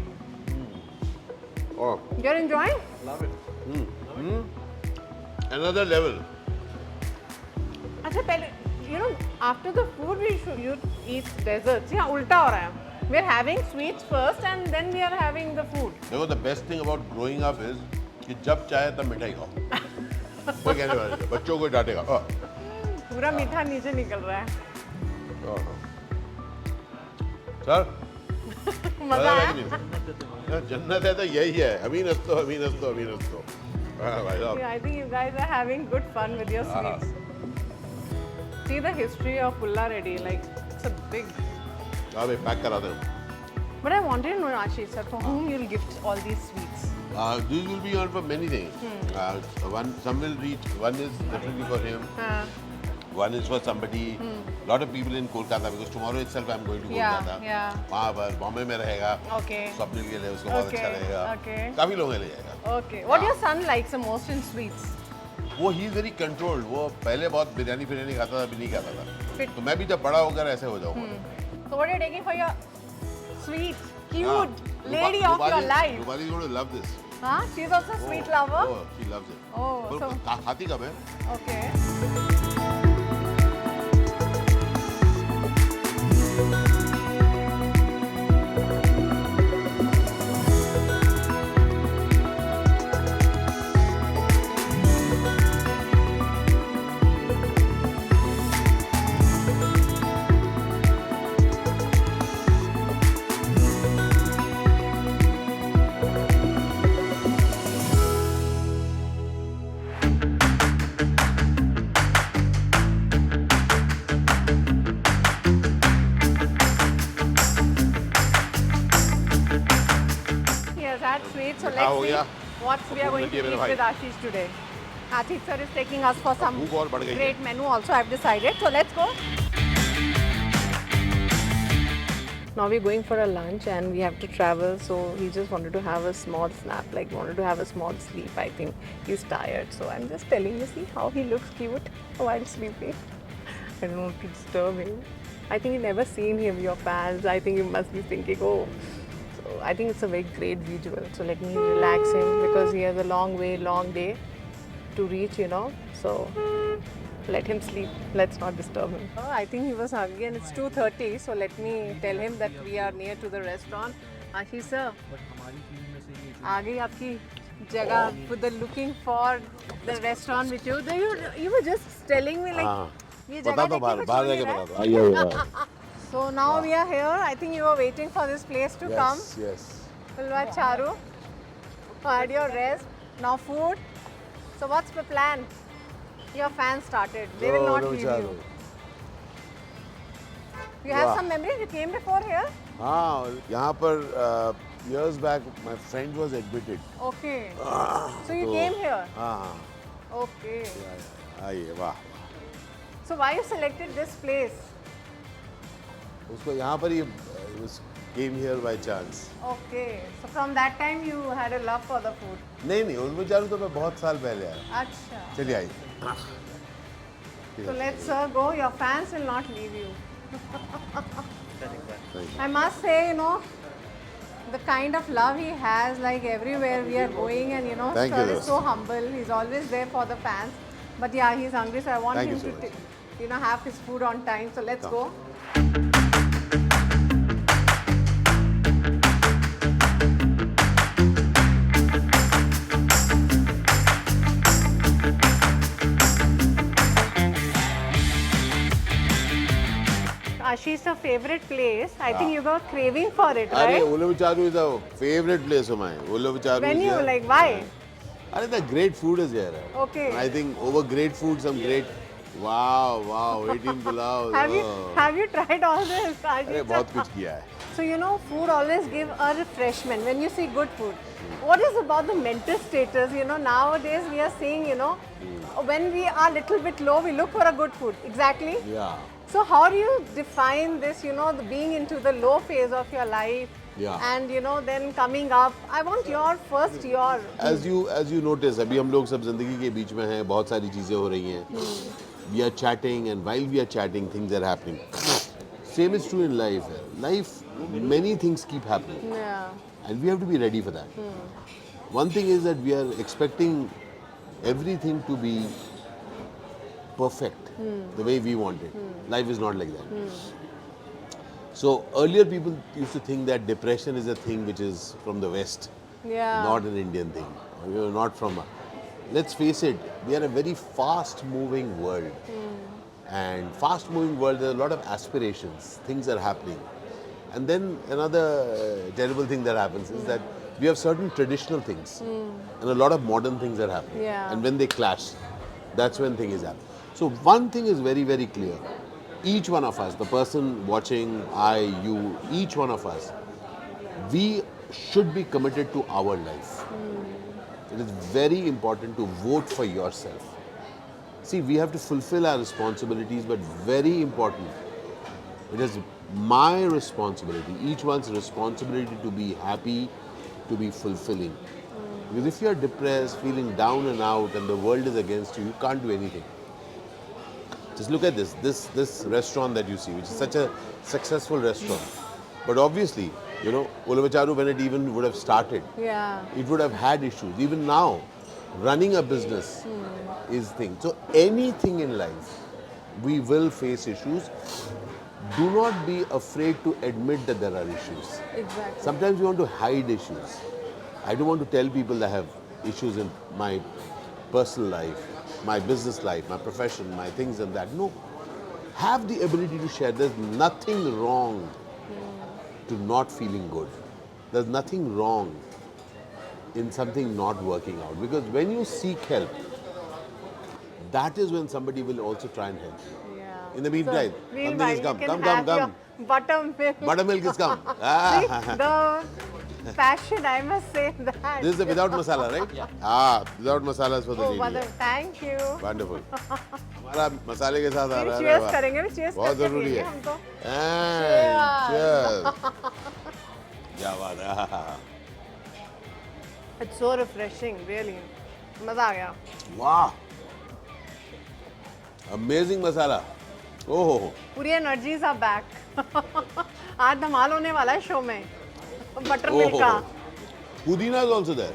Oh. You're enjoying? Another level. अच्छा पहले, you know, after the food we should you eat desserts. Yeah, उल्टा हो रहा है. We're having sweets first and then we are having the food. देखो the best thing about growing up is कि जब चाहे तब मिठाई खाओ. कोई कहने वाला नहीं, बच्चों को डांटेगा. पूरा मीठा नीचे निकल रहा है. सर मजा आया? जन्नत है तो यही है. अमीन हस्तो. भाई साहब. Yeah, I think you guys are having good fun with your sweets. See the history of Pulla Reddy, like it's a big. हाँ भाई पैक करा दो. But I wanted to know, Ashish sir, for whom you'll gift all these sweets? These will be on for many things. Some will reach. One is definitely for him. One is for somebody. Lot of people in Kolkata because tomorrow itself I'm going to Kolkata. Yeah. वहाँ पर बॉम्बे में रहेगा. Okay. Swapnil के लिए उसको बहुत अच्छा रहेगा. Okay. काफी लोगों के लिए जाएगा. Okay. What your son likes the most in sweets? वो ही इज वेरी कंट्रोल्ड. वो पहले बहुत बिरयानी खाता था, अभी नहीं खाता था. Fit. तो मैं भी जब बड़ा होकर ऐसे हो जाऊंगा. So what are you taking for your sweet, cute lady of your life? Rupali is going to love this. Huh? She's also a sweet lover? Oh, she loves it. Oh, तो so खाती कब है? okay. Sweet. So let's see what we are going to eat with Ashish today. Ashish sir is taking us for some great menu also, I've decided. So let's go. Now we're going for a lunch and we have to travel, so he just wanted to have a small snap, like wanted to have a small sleep. I think he's tired, so I'm just telling you, see how he looks cute while sleeping. I don't want to disturb him. I think you've never seen him, your fans. I think you must be thinking, oh. So I think it's a very great visual. So let me relax him because he has a long day to reach, you know. So let him sleep. Let's not disturb him. Oh, I think he was hungry and it's 2:30. So let me tell him that we are near to the restaurant. Ashish sir, आ गई आपकी जगह for the looking for the restaurant which you were just telling me like ये जगह देख के बता. So now we are here. I think you were waiting for this place to come. Yes. Pulwa Charu. Had your rest. Now food. So what's the plan? Your fans started. They will not leave you. You have some memories? You came before here? हाँ, यहाँ पर years back my friend was admitted. Okay. So you came here? हाँ. Okay. आइए वाह. So why you selected this place? उसको यहाँ पर ही came here by chance. Okay. So from that time you had a love for the food. नहीं उल्लू चारू तो मैं बहुत साल पहले आया. अच्छा. चलिए आइए. So let's go. Your fans will not leave you. I must say, you know, the kind of love he has, like everywhere we are going, and you know, Thank sir you, is so humble. He's always there for the fans. But yeah, he's hungry, so I want Thank him you so to, much. you know, have his food on time. So let's go. Ashish's favorite place. I think you were craving for it, अरे right? उल्लू Charu is a favorite place of mine. उल्लू Charu. When you like, why? I think the great food is here. Okay. And I think over great food, some great. Wow, 18 pulav. Have you tried all this? अरे बहुत कुछ किया है. So you know, food always give a refreshment when you see good food. What is about the mental status? You know, nowadays we are seeing, you know, when we are little bit low, we look for a good food. Exactly. Yeah. So how do you define this? You know, the being into the low phase of your life. Yeah. And you know, then coming up. I want your first your. As you notice, अभी हम लोग सब जिंदगी के बीच में हैं, बहुत सारी चीजें हो रही हैं. We are chatting, and while we are chatting, things are happening. Same is true in life. Life, many things keep happening. Yeah. And we have to be ready for that. One thing is that we are expecting everything to be perfect the way we want it. Life is not like that. So earlier people used to think that depression is a thing which is from the West, Yeah. not an Indian thing. You know, not from. Let's face it, we are a very fast-moving world. And fast-moving world, there are a lot of aspirations. Things are happening. And then another terrible thing that happens is that we have certain traditional things, and a lot of modern things are happening. Yeah. And when they clash, that's when things happen. So one thing is very, very clear. Each one of us, the person watching, I, you, each one of us, we should be committed to our life. It is very important to vote for yourself. See, we have to fulfill our responsibilities, but very important, it is my responsibility, each one's responsibility to be happy, to be fulfilling. Because if you are depressed, feeling down and out, and the world is against you, you can't do anything. Just look at this restaurant that you see, which is such a successful restaurant. But obviously, you know, Uluvacharu, when it even would have started, Yeah. it would have had issues. Even now, running a business is thing. So anything in life, we will face issues. Do not be afraid to admit that there are issues. Exactly. Sometimes you want to hide issues. I don't want to tell people that I have issues in my personal life, my business life, my profession, my things and that. No. Have the ability to share. There's nothing wrong to not feeling good. There's nothing wrong in something not working out. Because when you seek help, that is when somebody will also try and help you. Yeah. In the meantime, So, something meanwhile, is come. you can Come. have your buttermilk. Buttermilk is come. See, the passion, I must say that. This is the without masala, right? Yeah. Ah, without masala is for the Oh, lady. mother, thank you. Wonderful. हमारा मसाले के साथ आ रहा है. Cheers करेंगे भी, cheers बहुत करके जरूरी पिएंगे है. हम तो. And cheers. क्या बात है. It's so refreshing, really. मजा आ गया. Wow. Amazing masala. Oh. पूरी energies are back. आज धमाल होने वाला है शो में. Buttermilk का. Pudina is also there.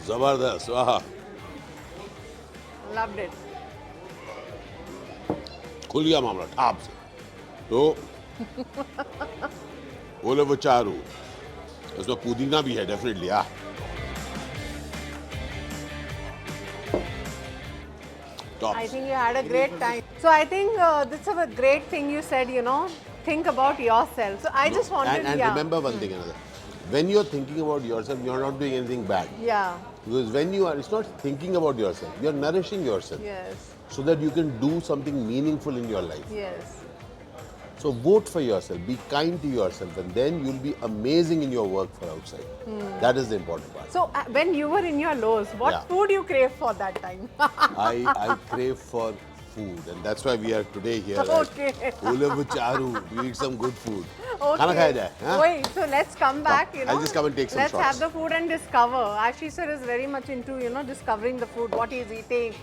Zabardast. Wow. Loved it. खुल गया मामला ठाप से. तो Uluvacharu. उसमें पुदीना भी है definitely. Ah. Tops. I think you had a great time. So I think this is a great thing you said, you know, think about yourself. So I just wanted, And yeah. remember one thing another. When you're thinking about yourself, you're not doing anything bad. Yeah, Because when you are, it's not thinking about yourself, you're nourishing yourself yes, so that you can do something meaningful in your life. yes. So vote for yourself, be kind to yourself, and then you'll be amazing in your work for outside. That is the important part. So when you were in your lows, what Yeah. food you crave for that time? I crave for food, and that's why we are today here Okay. at Uluvacharu. We eat some good food. Okay. खाना खाया जाए, हाँ? Wait, so let's come back, you know. I'll just come and take some Let's shots. have the food and discover. Ashish sir is very much into, you know, discovering the food, what he's eating,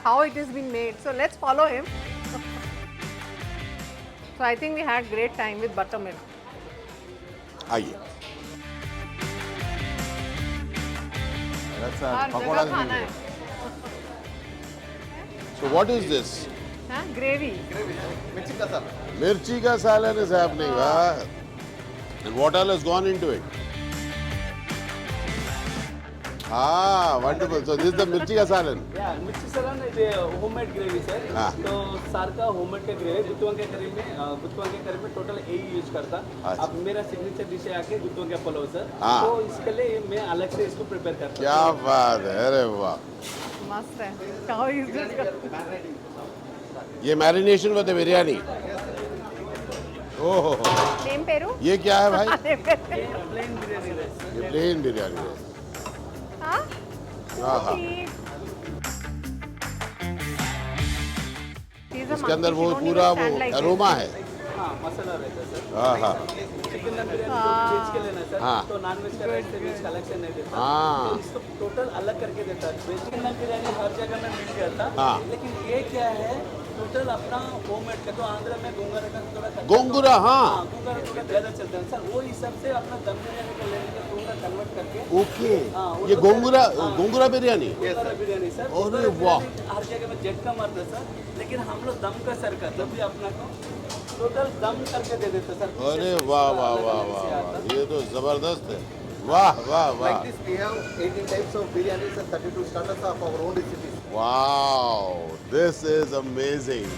how it has been made. So let's follow him. So I think we had great time with buttermilk. आइए. That's हर पकौड़ा जगह खाना है. So what is this? हाँ, gravy. Mirchi ka salan is happening. Ah. And what all has gone into it? Ah, wonderful. So this is the mirchi ka salan. Yeah, Mr. Salan is a homemade gravy, sir. हाँ. तो सार का homemade का gravy गुत्तुआं के करी में total यही use करता. अच्छा. अब मेरा सिग्नेचर डिश है आके गुत्तुआं के पुलाव सर. हाँ. तो इसके लिए मैं अलग से इसको प्रिपेयर करता हूँ. क्या बात है, अरे वाह. मस्त है. How is this? ये marination with biryani. Oh, Name पेरू? ये क्या है भाई? Plain biryani rice. ये प्लेन बिरयानी है. हाँ? आहा. इसके अंदर वो पूरा वो अरोमा है. हाँ, मसाला रहता है सर. आहा. चिकन दम बिरयानी तो वेज के लेना सर. हाँ. तो नॉन वेज का राइस से वेज का अलग से नहीं देता. हाँ. तो इसको टोटल अलग करके देता है. वेज चिकन दम बिरयानी हर जगह में मिल गया था. हाँ. लेकिन ये क्या है टोटल अपना होममेड का. तो आंध्र में गोंगरा का थोड़ा गोंगुरा, हाँ. गोंगरा थोड़ा ज़्यादा चलता है सर. वो हिसाब से अपना दम बिरयानी का लेने का थोड़ा कन्वर्ट करके ओके. हाँ, वो ये तो गोंगुरा हाँ. गोंगुरा बिरयानी. गोंगरा बिरयानी सर. अरे गोंगरा वाह. बिरयानी हर जगह में जेट का मारता है सर. लेकिन हम लोग दम का सर करते हैं. अपना को टोटल दम करके दे देते सर. अरे वाह वाह वाह वाह वाह, ये तो जबरदस्त है. वाह वाह वाह. Like this, we have 18 types of biryanis and 32 starters of our own recipes. Wow, this is amazing.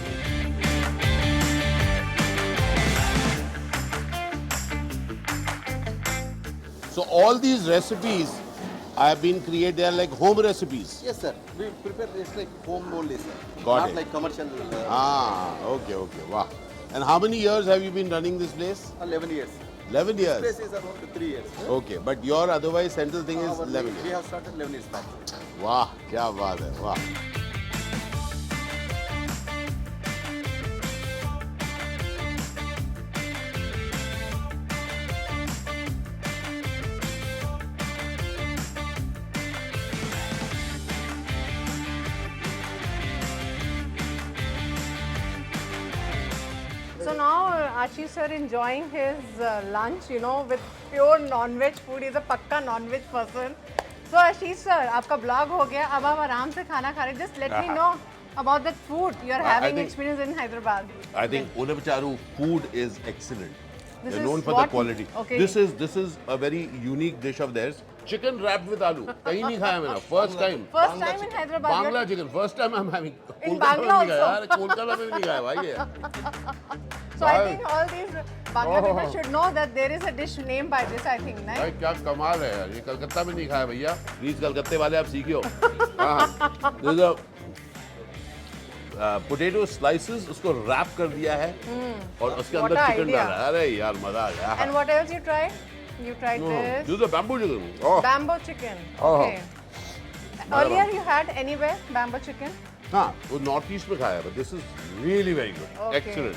So all these recipes have been created, they are like home recipes. Yes, sir. We prepare this like home only, sir. Got Not it. like commercial. Ah, okay, okay, wow. And how many years have you been running this place? 11 years. 11 This years. place is around 3 years. Okay, but your otherwise central thing is Our- 11 We years. have started 11 years back. वाह, क्या बात है, वाह. So now Ashish sir enjoying his lunch, you know, with pure non-veg food. He's a पक्का non-veg person. So Ashish sir, आपका blog हो गया. अब आप आराम से खाना खा रहे. Just let me know about that food you're I having think- experience in Hyderabad. I think Unapacharu food is excellent. This They're is known for what? the quality. Okay. This is a very unique dish of theirs. Chicken wrapped with aloo. कहीं नहीं खाया मैंने. First time. First time in Hyderabad. you're- Bangla chicken. First time I'm having. In Kolkata में Bangla नहीं खाया also. यार. कोलकाता में भी नहीं खाया भाई ये. So I think all these Bangla people should know that there is a dish named by this. I think, भाई right? क्या कमाल है यार. ये कलकत्ता में नहीं खाया भैया. प्लीज कलकत्ते वाले आप सीखियो. हाँ. This is a potato slices उसको रैप कर दिया है और उसके What अंदर a चिकन idea. डाला है. अरे यार मजा आ गया. And what else you tried? You tried this This is a bamboo chicken. Oh. bamboo chicken. Oh. Okay. Earlier you had anywhere bamboo chicken हाँ वो नॉर्थ ईस्ट में खाया है. But this is really very good. Okay. Excellent.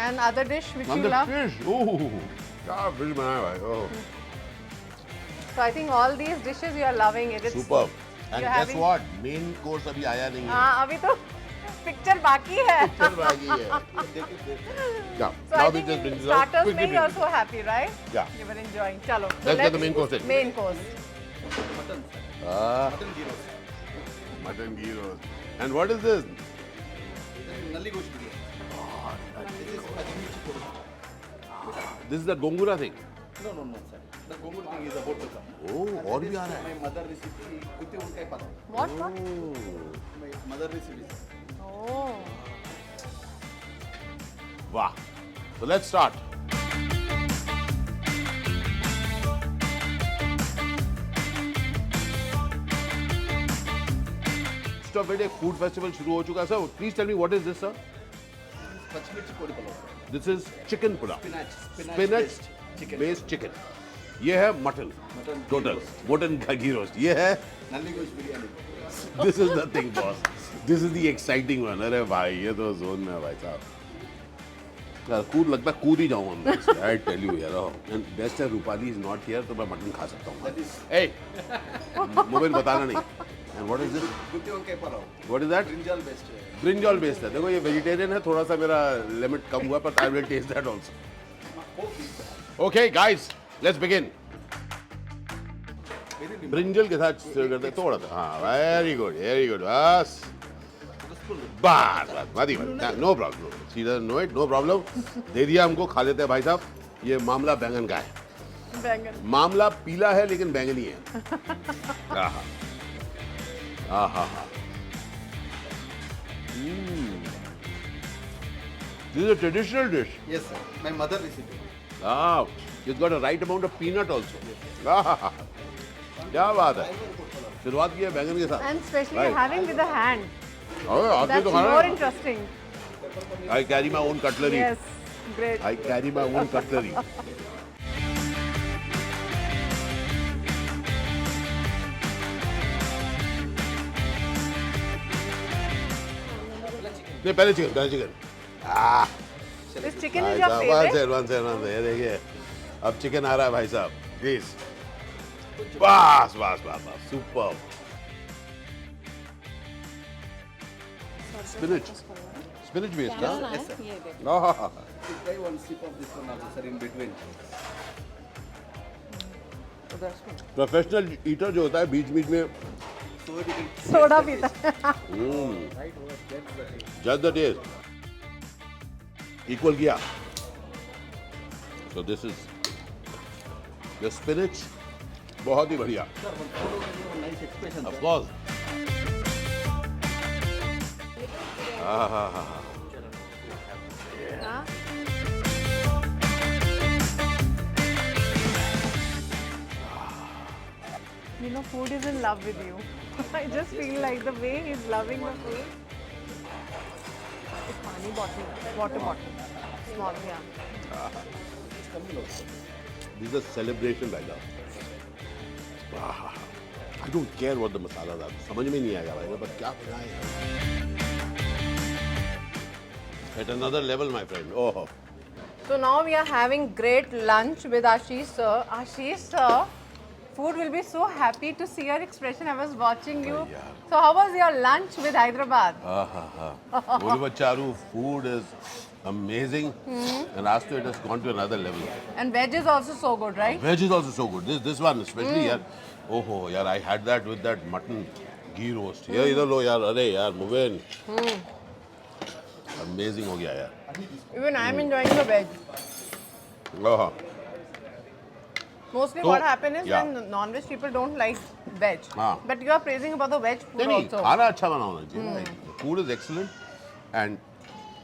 and other dish which And you the love. fish. Oh, क्या fish बनाया भाई. Oh, So I think all these dishes you are loving it. It's superb. And you're guess having- what? Main course अभी आया नहीं है. हाँ अभी तो पिक्चर बाकी है. चल बाकी है. Yeah. So Now I we think just bring in this out. starters Quickly में you bring are it. so happy, right? Yeah. You were enjoying. चलो. So Let's get the main course in. Main course. Mutton, sir. Ah, Mutton gyros. mutton ghee roast. And what is this? Then Nalli Ghosh biryani. This is Kashmiri chicken. This is the gongura thing. No, sir. The Gongur thing is about to come. Oh, और भी आ रहा है. My mother recipe, Kutti Unkai Pata. What? What? Oh, My mother recipe. Oh. वाह. So let's start. Stop it. एक food festival शुरू हो चुका है. Sir, please tell me what is this, sir? Kashmiri Kodi Palav, sir. This is chicken pulao. Spinach Spinach based chicken. based chicken. ये है mutton. Mutton ghee total roast. Mutton का घी roast. ये है. Nalli Ghosh biryani. This is the thing, boss. This is the exciting one. अरे भाई ये तो zone में है भाई साहब. यार कूद लगता है कूद ही जाऊँ हम. I tell you यार. And best है रूपाली is not here तो मैं मटन खा सकता हूँ. Hey, मोबाइल बताना नहीं. And what is this? Kutti Unkai Palav. What is that? Brinjal based. Brinjal based है. देखो ये वेजिटेरियन है. थोड़ा सा मेरा लिमिट कम हुआ पर I will taste that also. Okay guys, let's begin. Brinjal के साथ serve करते हैं थोड़ा सा. हाँ, very good. बस. बस मदी no problem. She doesn't know it. No problem. दे दिया हमको. खा लेते हैं भाई साहब. ये मामला बैंगन का है. बैंगन मामला पीला है लेकिन बैंगनी है. आहा. आहा. This is a traditional dish. Yes, sir. My mother recipe. Ah, it's got a right amount of peanut also. आहा. क्या बात है. शुरुआत की है बैंगन के साथ. and especially Right. having with the hand. अरे आपने That's तो more खाना. interesting. I carry my own cutlery. Yes, great. I carry my own cutlery. नहीं पहले चिकन. Ah. This chicken भाई is your साहब, favorite? one second. ये देखिए, अब चिकन आ रहा है भाई साहब. Please. बस. Superb. Spinach based, huh? Yes, sir. Ah. Try one sip of this one also, sir, in between. Professional eater जो होता है बीच में So it will Soda pita. right over. That's the thing. Just the taste equal किया. So this is the spinach. बहुत ही बढ़िया. Sir, one photo will give a nice expression, of sir. Course. Huh? You know, food is in love with you. I just feel like the way he's loving the food. It's pani bottle, water bottle, small, yeah. This is a celebration right now. I don't care what the masalas are. समझ में नहीं आएगा भाई. बस क्या बनाए. At another level, my friend. Oh. So now we are having great lunch with Ashish sir. Ashish sir, food will be so happy to see your expression. I was watching you. yeah. So how was your lunch with Hyderabad? Ulvacharu food is amazing, and Astu it has gone to another level. And veg is also so good, right? Veg is also so good. This one especially, yaar. Oh, yaar, I had that with that mutton ghee roast. Yeah, idhar lo yaar. Arey yaar, move in. Amazing ho gaya yaar. Even I am enjoying the veg. Oh, Mostly So, what happens is yeah. when non-veg people don't like veg. Ah. But you are praising about the veg food नहीं also. खाना अच्छा बना होना चाहिए. Like, food is excellent, and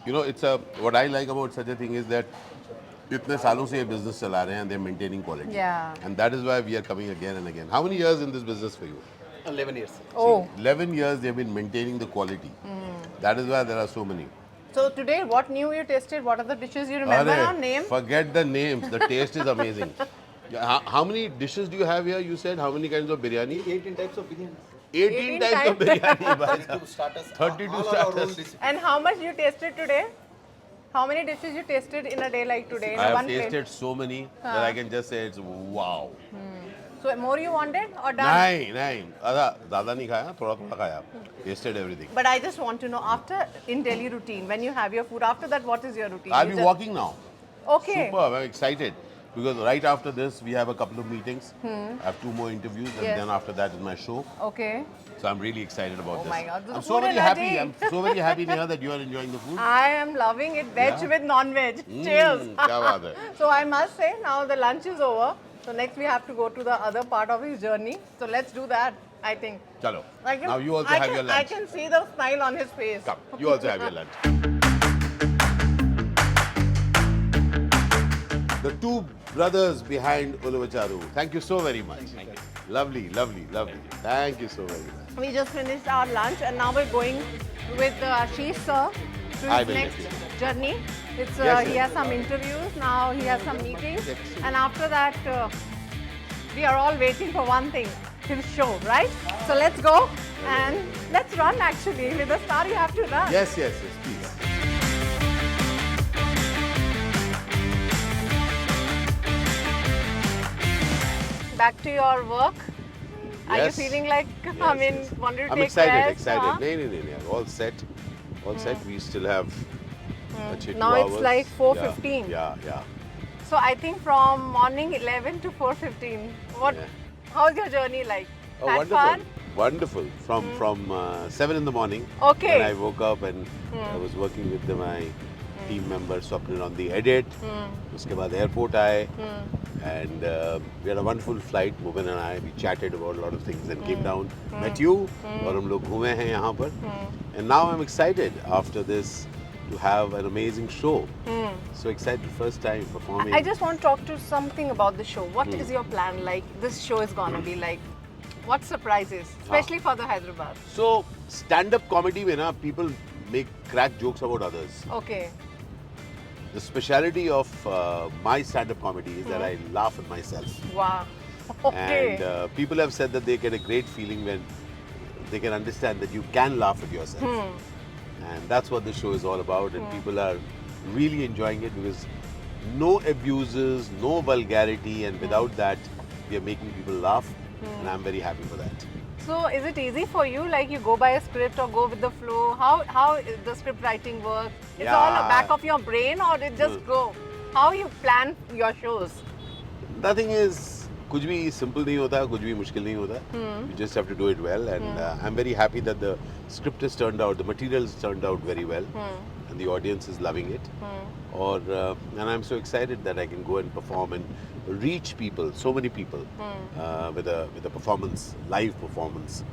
you know it's a what I like about such a thing is that इतने सालों से ये business चला रहे हैं and they're maintaining quality. Yeah. And that is why we are coming again and again. How many years in this business for you? 11 years. Oh. 11 years they've been maintaining the quality. That is why there are so many. So today, what new you tasted? What are the dishes you remember Arey, our name? forget the names. The taste is amazing. Yeah, how many dishes do you have here? You said how many kinds of biryani? 18 types of biryani. 18 types of biryani. bhai. 32 starters. 32 all are our own starters. dishes. And how much you tasted today? How many dishes you tasted in a day like today? In I have one plate? tasted so many that I can just say it's wow. So more you wanted or done? नहीं ज़्यादा नहीं खाया, थोड़ा खाया. Tasted everything. But I just want to know, after in daily routine, when you have your food, after that, what is your routine? I'll You be just- walking now. Okay. Superb, I'm excited. Because right after this, we have a couple of meetings. I have 2 more interviews, and Yes. then after that is my show. Okay. So I'm really excited about Oh this. my God, the I'm so food very energy. happy. I'm so very happy, Neha, that you are enjoying the food. I am loving it, veg Yeah. with non-veg. Cheers. क्या बात है. So I must say, now the lunch is over. So next we have to go to the other part of his journey. So let's do that, I think. चलो. I can, Now you also I have can, your I lunch. can see the smile on his face. Come, you also have your lunch. The 2 brothers behind Ulvacharu. Thank you so very much. Lovely. Thank you so very much. We just finished our lunch and now we're going with Ashish sir to I his will next let you. journey. It's Yes, he yes. has some interviews now. He has some meetings, and after that, we are all waiting for one thing: his show, right? So let's go and let's run. Actually, with a star, you have to run. Yes, please. Back to your work. Are you Yes. feeling like Yes. wanted to I'm take excited. rest? Huh? No. All set. We still have actually 2 Now it's hours. like 4:15. Yeah. So I think from morning 11 to 4:15. What? Yeah. How's your journey like? Oh, Had wonderful. fun? Wonderful. From 7 in the morning. Okay. When I woke up and I was working with my team member Swapnil on the edit. उसके बाद airport आए. And we had a wonderful flight. Mubin and I, we chatted about a lot of things and came down, met you, और हम लोग घूमे हैं यहाँ पर. And now I'm excited after this to have an amazing show. So excited, first time performing. I just want to talk to something about the show. What is your plan? Like this show is gonna be like, what surprises, especially for the Hyderabad? So stand-up comedy में ना people make crack jokes about others. Okay. The speciality of my stand-up comedy is that I laugh at myself. Wow. Okay. And people have said that they get a great feeling when they can understand that you can laugh at yourself. And that's what the show is all about. And people are really enjoying it because no abuses, no vulgarity, and without that, we are making people laugh. And I'm very happy for that. So is it easy for you? Like you go by a script or go with the flow? How is the script writing work? It's all Yeah. the back of your brain or it just go? How you plan your shows? Nothing is कुछ भी simple नहीं होता, कुछ भी मुश्किल नहीं होता. You just have to do it well, and I'm very happy that the script has turned out, the material has turned out very well, and the audience is loving it. And I'm so excited that I can go and perform and reach people, so many people, with a performance, live performance,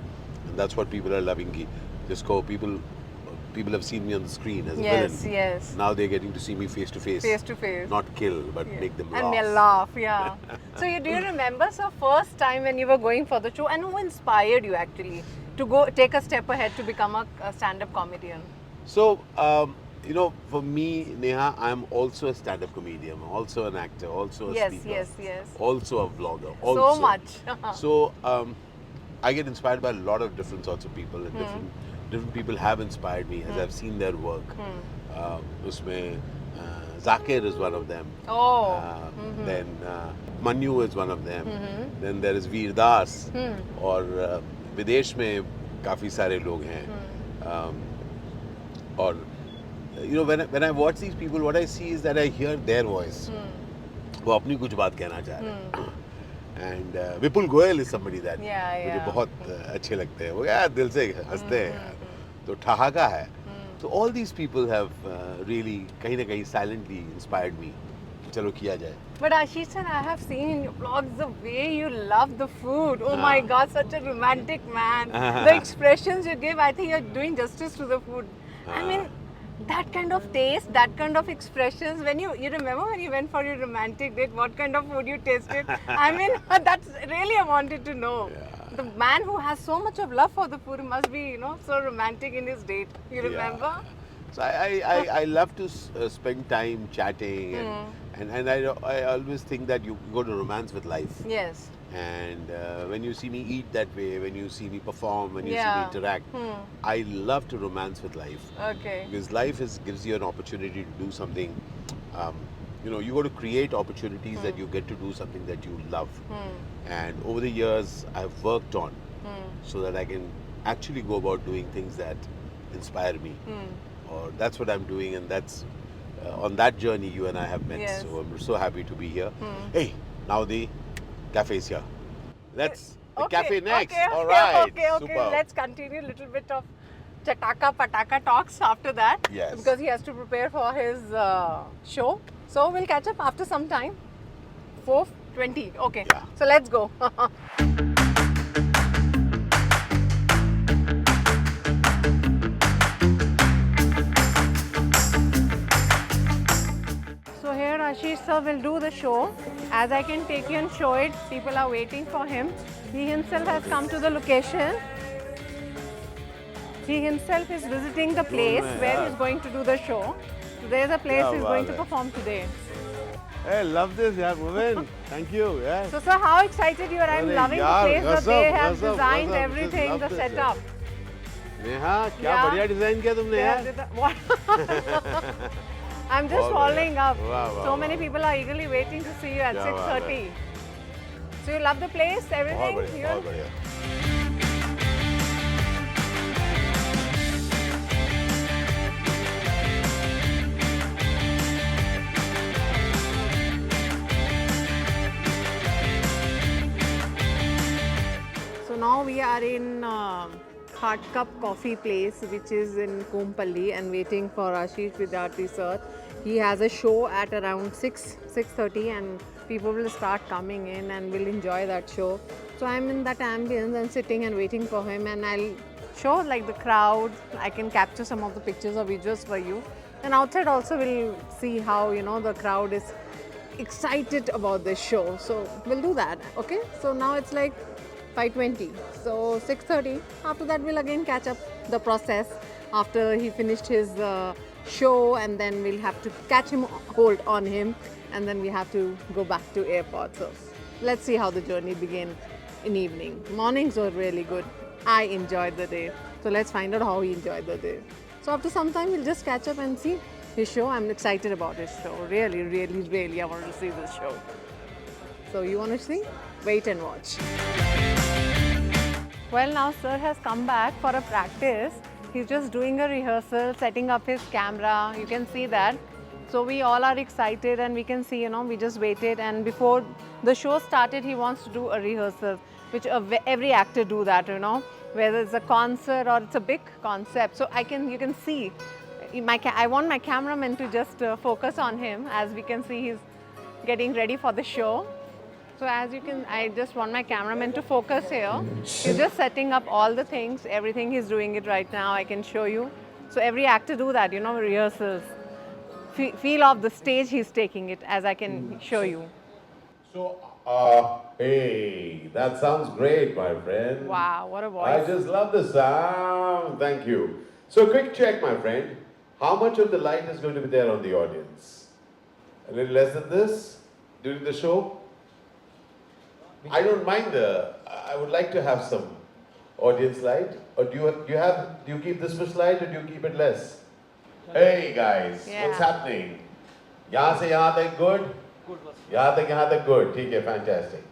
and that's what people are loving. कि जिसको people have seen me on the screen as a Yes, villain. yes. Now they're getting to see me face to face. Face to face. Not kill, but make them laugh. And they'll laugh, yeah. So do you remember the first time when you were going for the show and who inspired you actually to go take a step ahead to become a stand-up comedian? So, you know, for me, Neha, I'm also a stand-up comedian, also an actor, also a Yes, speaker, yes, yes. also a vlogger. So Also. much. So, I get inspired by a lot of different sorts of people, and different people have inspired me as I've seen their work. उसमें Zakir is one of them. Oh. Then Manu is one of them. Then there is Veer Das. और विदेश में काफ़ी सारे लोग हैं. और you know, when I watch these people, what I see is that I hear their voice. वो अपनी कुछ बात कहना चाह रहे हैं. And Vipul Goyal is somebody that मुझे yeah. बहुत अच्छे लगते हैं. वो यार दिल से हंसते हैं यार. तो ठहाका है. So all these people have really कहीं ना कहीं silently inspired me. चलो किया जाए. But Ashish sir, I have seen in your vlogs the way you love the food. Oh my God, such a romantic man. The expressions you give, I think you're doing justice to the food. I mean, that kind of taste, that kind of expressions. When you remember when you went for your romantic date, what kind of food you tasted? I mean, that's really I wanted to know. The man who has so much of love for the food must be, you know, so romantic in his date. You remember? So I love to spend time chatting and I always think that you go to romance with life. Yes. And when you see me eat that way, when you see me perform, when you see me Yeah. interact, I love to romance with life. Okay. Because life gives you an opportunity to do something. You know, you got to create opportunities that you get to do something that you love. And over the years, I've worked on so that I can actually go about doing things that inspire me. Or that's what I'm doing, and that's on that journey you and I have met. Yes. So I'm so happy to be here. Hey, now the cafe is here. Let's the cafe next. All right. Okay. Super. Let's continue a little bit of Chataka Pataka talks after that. Yes. Because he has to prepare for his show. So we'll catch up after some time. 4:20. Okay. Yeah. So let's go. So here Ashish sir will do the show. As I can take you and show it, people are waiting for him. He himself has come to the location. He himself is visiting the place where he's going to do the show. So there's a place Kya he's baat going to hai. perform today. Hey, love this, yeah, Bhuven. Thank you. Yeah. So sir, how excited you are? I'm Arre loving yaar, the place that gazab, they have gazab, designed gazab. everything, Just the love this, setup. Neha क्या Yeah. बढ़िया design किया तुमने They यार. have did that- What? I'm just बहुत following बढ़िया. up. वाह, वाह, So वाह. many people are eagerly waiting to see you at क्या बात 6:30. So you love the place, बहुत everything बढ़िया, here? बहुत बढ़िया. So now we are in Heart Cup Coffee place, which is in Kompally, and waiting for Ashish Vidyarthi sir. He has a show at around 6:30, and people will start coming in and will enjoy that show. So I'm in that ambience and sitting and waiting for him, and I'll show like the crowd. I can capture some of the pictures or videos for you. And outside also we'll see how, you know, the crowd is excited about this show. So we'll do that. Okay. So now it's like 5:20. So 6:30. After that we'll again catch up the process after he finished his show, and then we'll have to catch him, hold on him, and then we have to go back to airport. So let's see how the journey begin in evening. Mornings were really good. I enjoyed the day. So let's find out how he enjoyed the day. So after some time we'll just catch up and see his show. I'm excited about his show. Really, really, really I want to see this show. So you want to see? Wait and watch. Well, now sir has come back for a practice. He's just doing a rehearsal, setting up his camera. You can see that. So we all are excited, and we can see, you know, we just waited, and before the show started, he wants to do a rehearsal, which every actor do that, you know, whether it's a concert or it's a big concept. So you can see, I want my cameraman to just focus on him. As we can see, he's getting ready for the show. So as you can, I just want my cameraman to focus here. He's just setting up all the things, everything he's doing it right now. I can show you. So every actor do that, you know, rehearsals. Feel of the stage he's taking it, as I can show you. So, hey, that sounds great, my friend. Wow, what a I voice. just love the sound. Thank you. So, quick check, my friend. How much of the light is going to be there on the audience? A little less than this during the show? I don't mind I would like to have some audience light. Or do you keep this much light, or do you keep it less? Hey guys, Yeah. what's happening? यहाँ से यहाँ तक good? यहाँ तक good. ठीक है, fantastic.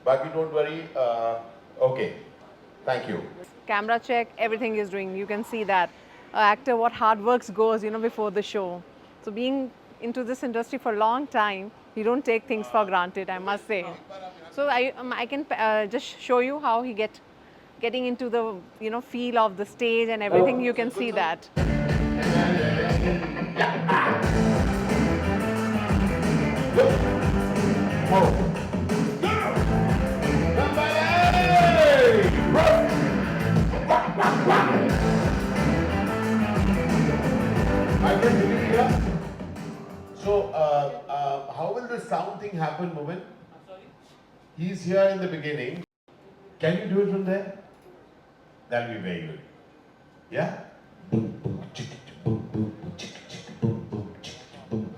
Baki, don't worry. Okay, thank you. Camera check, everything is doing. You can see that. Actor, what hard works goes, you know, before the show. So being into this industry for a long time, you don't take things for granted, I must say. So I can just show you how he getting into the, you know, feel of the stage and everything. You can see that. So, how will the sound thing happen, Moment? He's here in the beginning. Can you do it from there? That'll be very good. Yeah? Boom, boom, chicka, boom, boom, chicka, boom, boom, chicka, boom.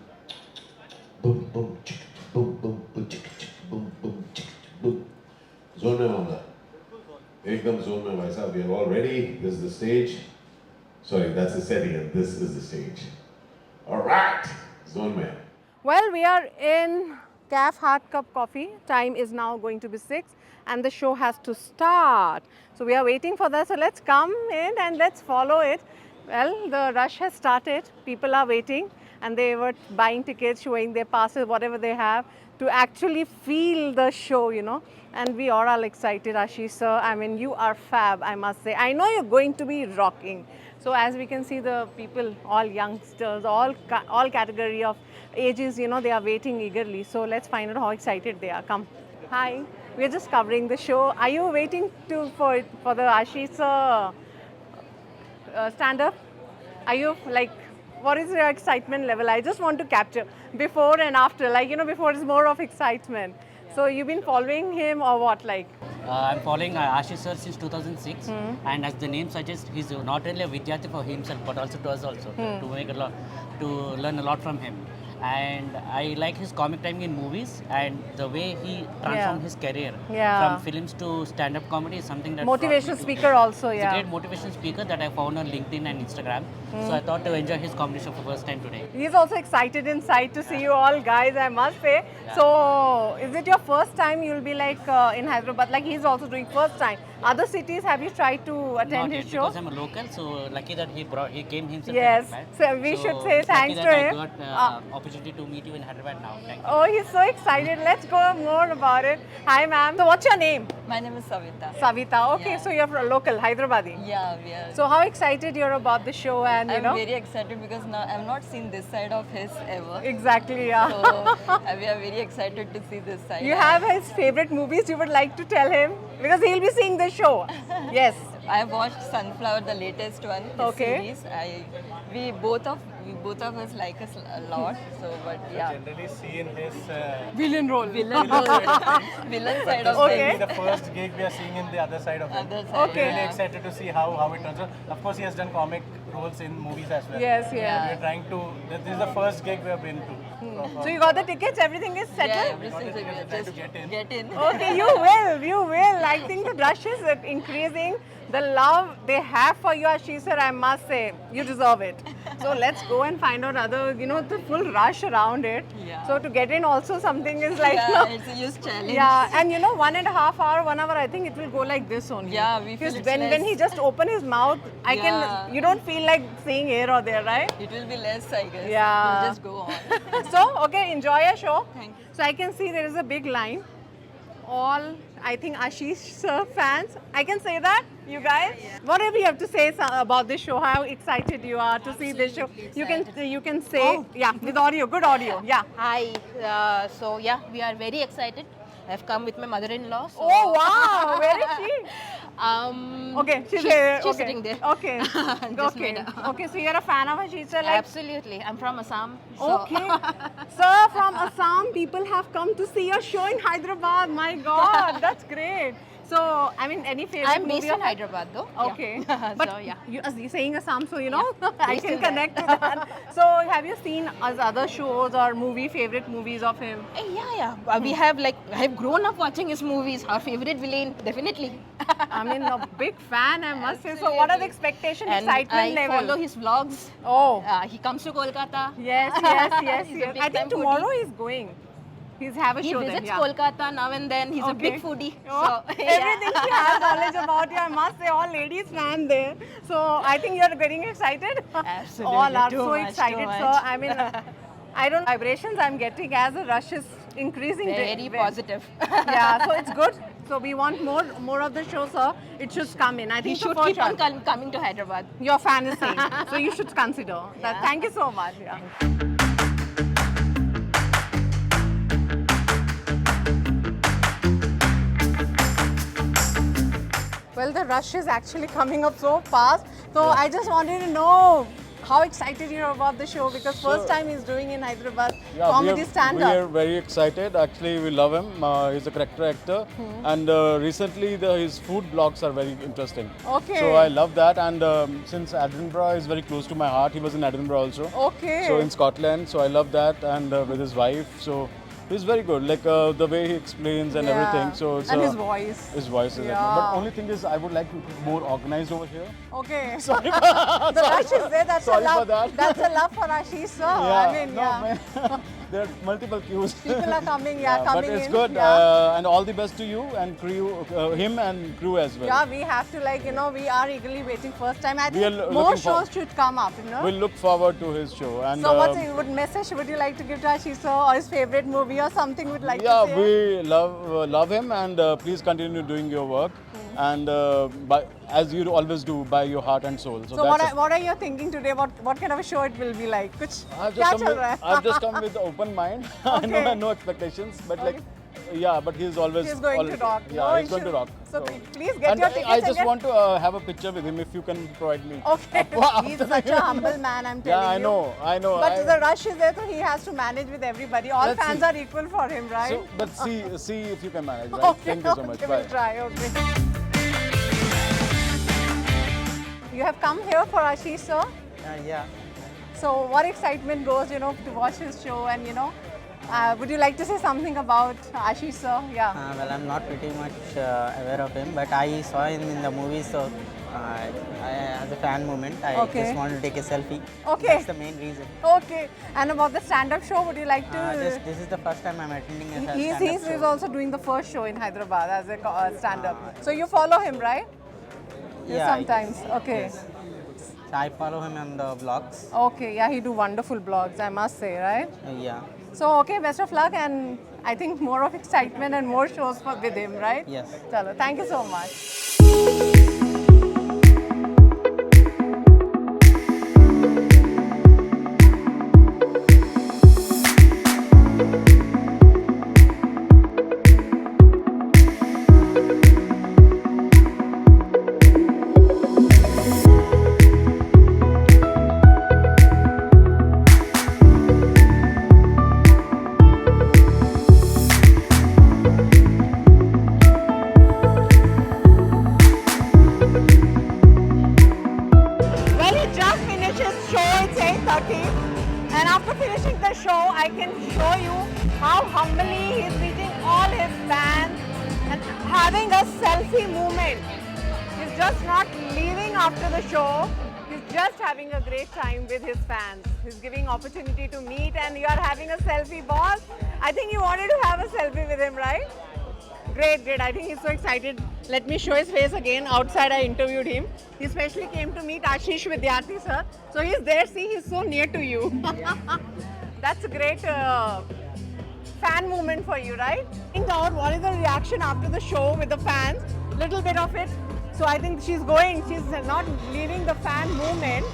Boom, boom, chicka, boom, boom, chicka, boom, boom, chicka, boom. Zone mein hoga. Ekdam zone mein, bhai sahab. We are all ready. This is the stage. Sorry, that's the setting, and this is the stage. All right, zone mein. Well, we are in Caf Heart Cup Coffee. Time is now going to be 6 and the show has to start. So we are waiting for that. So let's come in and let's follow it. Well, the rush has started. People are waiting and they were buying tickets, showing their passes, whatever they have, to actually feel the show, you know. And we are all excited, Ashish sir. I mean, you are fab, I must say. I know you're going to be rocking. So as we can see, the people, all youngsters, all category of ages, you know, they are waiting eagerly. So let's find out how excited they are. Come. Hi, we're just covering the show. Are you waiting for the Ashish stand-up? Are you like, what is your excitement level? I just want to capture before and after, like, you know, before is more of excitement. So you've been following him or what, like? I'm following Ashish sir since 2006, and as the name suggests, he's not only a Vidyarthi for himself, but also to us also, to make a lot, to learn a lot from him. And I like his comic timing in movies, and the way he transformed his career from films to stand-up comedy is something that Motivational speaker also, He's a great motivational speaker that I found on LinkedIn and Instagram. So I thought to enjoy his comedy show for the first time today. He's also excited inside to see you all guys, I must say. Yeah. So, is it your first time you'll be like in Hyderabad? Like he's also doing first time. Other cities, have you tried to attend Not his yet, show? because I'm a local, so lucky that he came himself. Yes, to Hyderabad. so we should say it's lucky thanks that to him. I got opportunity to meet you in Hyderabad now. Thank you. Oh, he's so excited. Let's go more about it. Hi, ma'am. So, what's your name? My name is Savita. Savita. Okay, Yeah. so you're from local, Hyderabadi. Yeah, we are. So how excited you're about the show and you I'm know? very excited because now I've not seen this side of his ever. Exactly, yeah. So we are very excited to see this side. You have his favorite movies you would like to tell him? Because he'll be seeing the show. Yes. I have watched Sunflower, the latest one, his Okay. series. We both of us like us a lot. So, but yeah, Generally see in his Villain role. villain side of Okay. things. the first gig we are seeing in the other side of it. Other side, Okay. Really yeah. excited to see how it turns out. Of course, he has done comic roles in movies as well. Yes, We yes. are trying to. This is the first gig we have been to. So you got the tickets, everything is Yeah, settled? everything We are trying to get in. get in. Okay, you will. I think the rush is increasing. The love they have for you, Ashish sir, I must say, you deserve it. So let's go and find out the full rush around it. Yeah. So to get in also something is like, Yeah, it's a huge challenge. yeah, and 1.5 hour, 1 hour, I think it will go like this only. Yeah, we feel Because it's when less. he just open his mouth, Yeah. you don't feel like seeing here or there, right? It will be less, I guess. Yeah. We'll just go on. So, okay, enjoy your show. Thank you. So I can see there is a big line. All, I think, Ashish sir fans. I can say that, you guys. Whatever you have to say about this show, how excited you are to see this show. You can say, yeah, with audio, good audio, yeah. Hi. So yeah, we are very excited. I've come with my mother-in-law. So, Oh wow, where is she? Okay, she's there. She's okay. sitting there. Okay, Just okay, made her. okay. So you're a fan of Ashish sir, like. Absolutely. I'm from Assam. So Okay. Sir, from Assam, people have come to see your show in Hyderabad. My God, that's great. So, I mean, any favorite I'm based movie in of- Hyderabad though. Okay. Yeah. But so yeah. you, as you're saying Assam, so I Based can in there. connect to that. So, have you seen his other shows or favorite movies of him? Yeah. We have I've grown up watching his movies. Our favorite villain, definitely. I mean, a big fan, I must say. So, what are the expectation, And excitement I level? follow his vlogs. Oh, He comes to Kolkata. yes. He's a big I think time tomorrow foodie. he's going. He's have a He show visits then. Yeah. Kolkata now and then. He's a big Okay. foodie. Oh, So everything she has knowledge about you, I must say, all ladies fan there. So I think you're getting excited. Absolutely, All are too so much, excited. too So much. I mean, I don't vibrations I'm getting as the rush is increasing. Very positive. Yeah, so it's good. So we want more of the show, sir. It should come in. I He think so should for keep sure. on coming to Hyderabad. Your fan is saying. So you should consider. That. Thank you so much. Yeah. Well, the rush is actually coming up so fast. So I just wanted to know how excited you are about the show because first time he's doing in Hyderabad comedy we are stand-up. very excited. Actually, we love him. He's a character actor, and recently his food blogs are very interesting. Okay. So I love that, and since Edinburgh is very close to my heart, he was in Edinburgh also. Okay. So in Scotland, so I love that, and with his wife, so he's very good. Like the way he explains and Yeah. everything. So it's, and his voice. His voice is Yeah. excellent. But only thing is, I would like to be more organized over here. Okay. Sorry. The rush is there. That's Sorry a love. for that. That's a love for Ashish, sir. I mean, no, yeah. man. There are multiple queues. People are coming, coming but it's in. good, Yeah. and all the best to you and crew, him and crew as well. Yeah, we have to we are eagerly waiting first time. I We think are more looking for- shows should come up, We'll look forward to his show. And So what's a good message would you like to give to Ashish sir or his favorite movie or something would like yeah, to say? we love him, and please continue doing your work. And as you always do, by your heart and soul. So, So that's it. what are you thinking today? What kind of a show it will be like? Kuch I've kya just, come chal with, raha hai? I've just come with open mind. I Okay. know no expectations, but like, yeah, but he's always. He's going to rock. Yeah, No he's going to issue. rock. So please get and your tickets I and just get- want to have a picture with him if you can provide me. Okay. He's such a humble man, I'm telling Yeah, you. I know. But the rush is there, so he has to manage with everybody. All Let's fans see. are equal for him, right? So, but see if you can manage. Right? Okay, Thank you so much. okay, Bye. we'll try. Okay. You have come here for Ashish, sir. Yeah. So what excitement goes, to watch his show and, would you like to say something about Ashish, sir? Yeah. Well, I'm not pretty much aware of him, but I saw him in the movies, so as a fan moment, I Okay. just wanted to take a selfie. Okay. That's the main reason. Okay. And about the stand-up show, would you like to... This is the first time I'm attending a He's stand-up show. also doing the first show in Hyderabad as a stand-up. So you follow him, right? You Yeah, sometimes. Okay. Yes. So I follow him on the vlogs. Okay. Yeah, he do wonderful blogs, I must say, right? Yeah. So okay, best of luck, and I think more of excitement and more shows with him, right? Yes. Chalo, thank you so much. Well, he just finished his show, it's 8:30, and after finishing the show, I can show you how humbly he's meeting all his fans and having a selfie moment. He's just not leaving after the show, he's just having a great time with his fans. He's giving opportunity to meet, and you are having a selfie, boss. I think you wanted to have a selfie with him, right? Great, great. I think he's so excited. Let me show his face again. Outside, I interviewed him. He especially came to meet Ashish Vidyarthi, sir. So he's there. See, he's so near to you. That's a great fan moment for you, right? Think out what is the reaction after the show with the fans. Little bit of it. So I think she's going. She's not leaving the fan movement.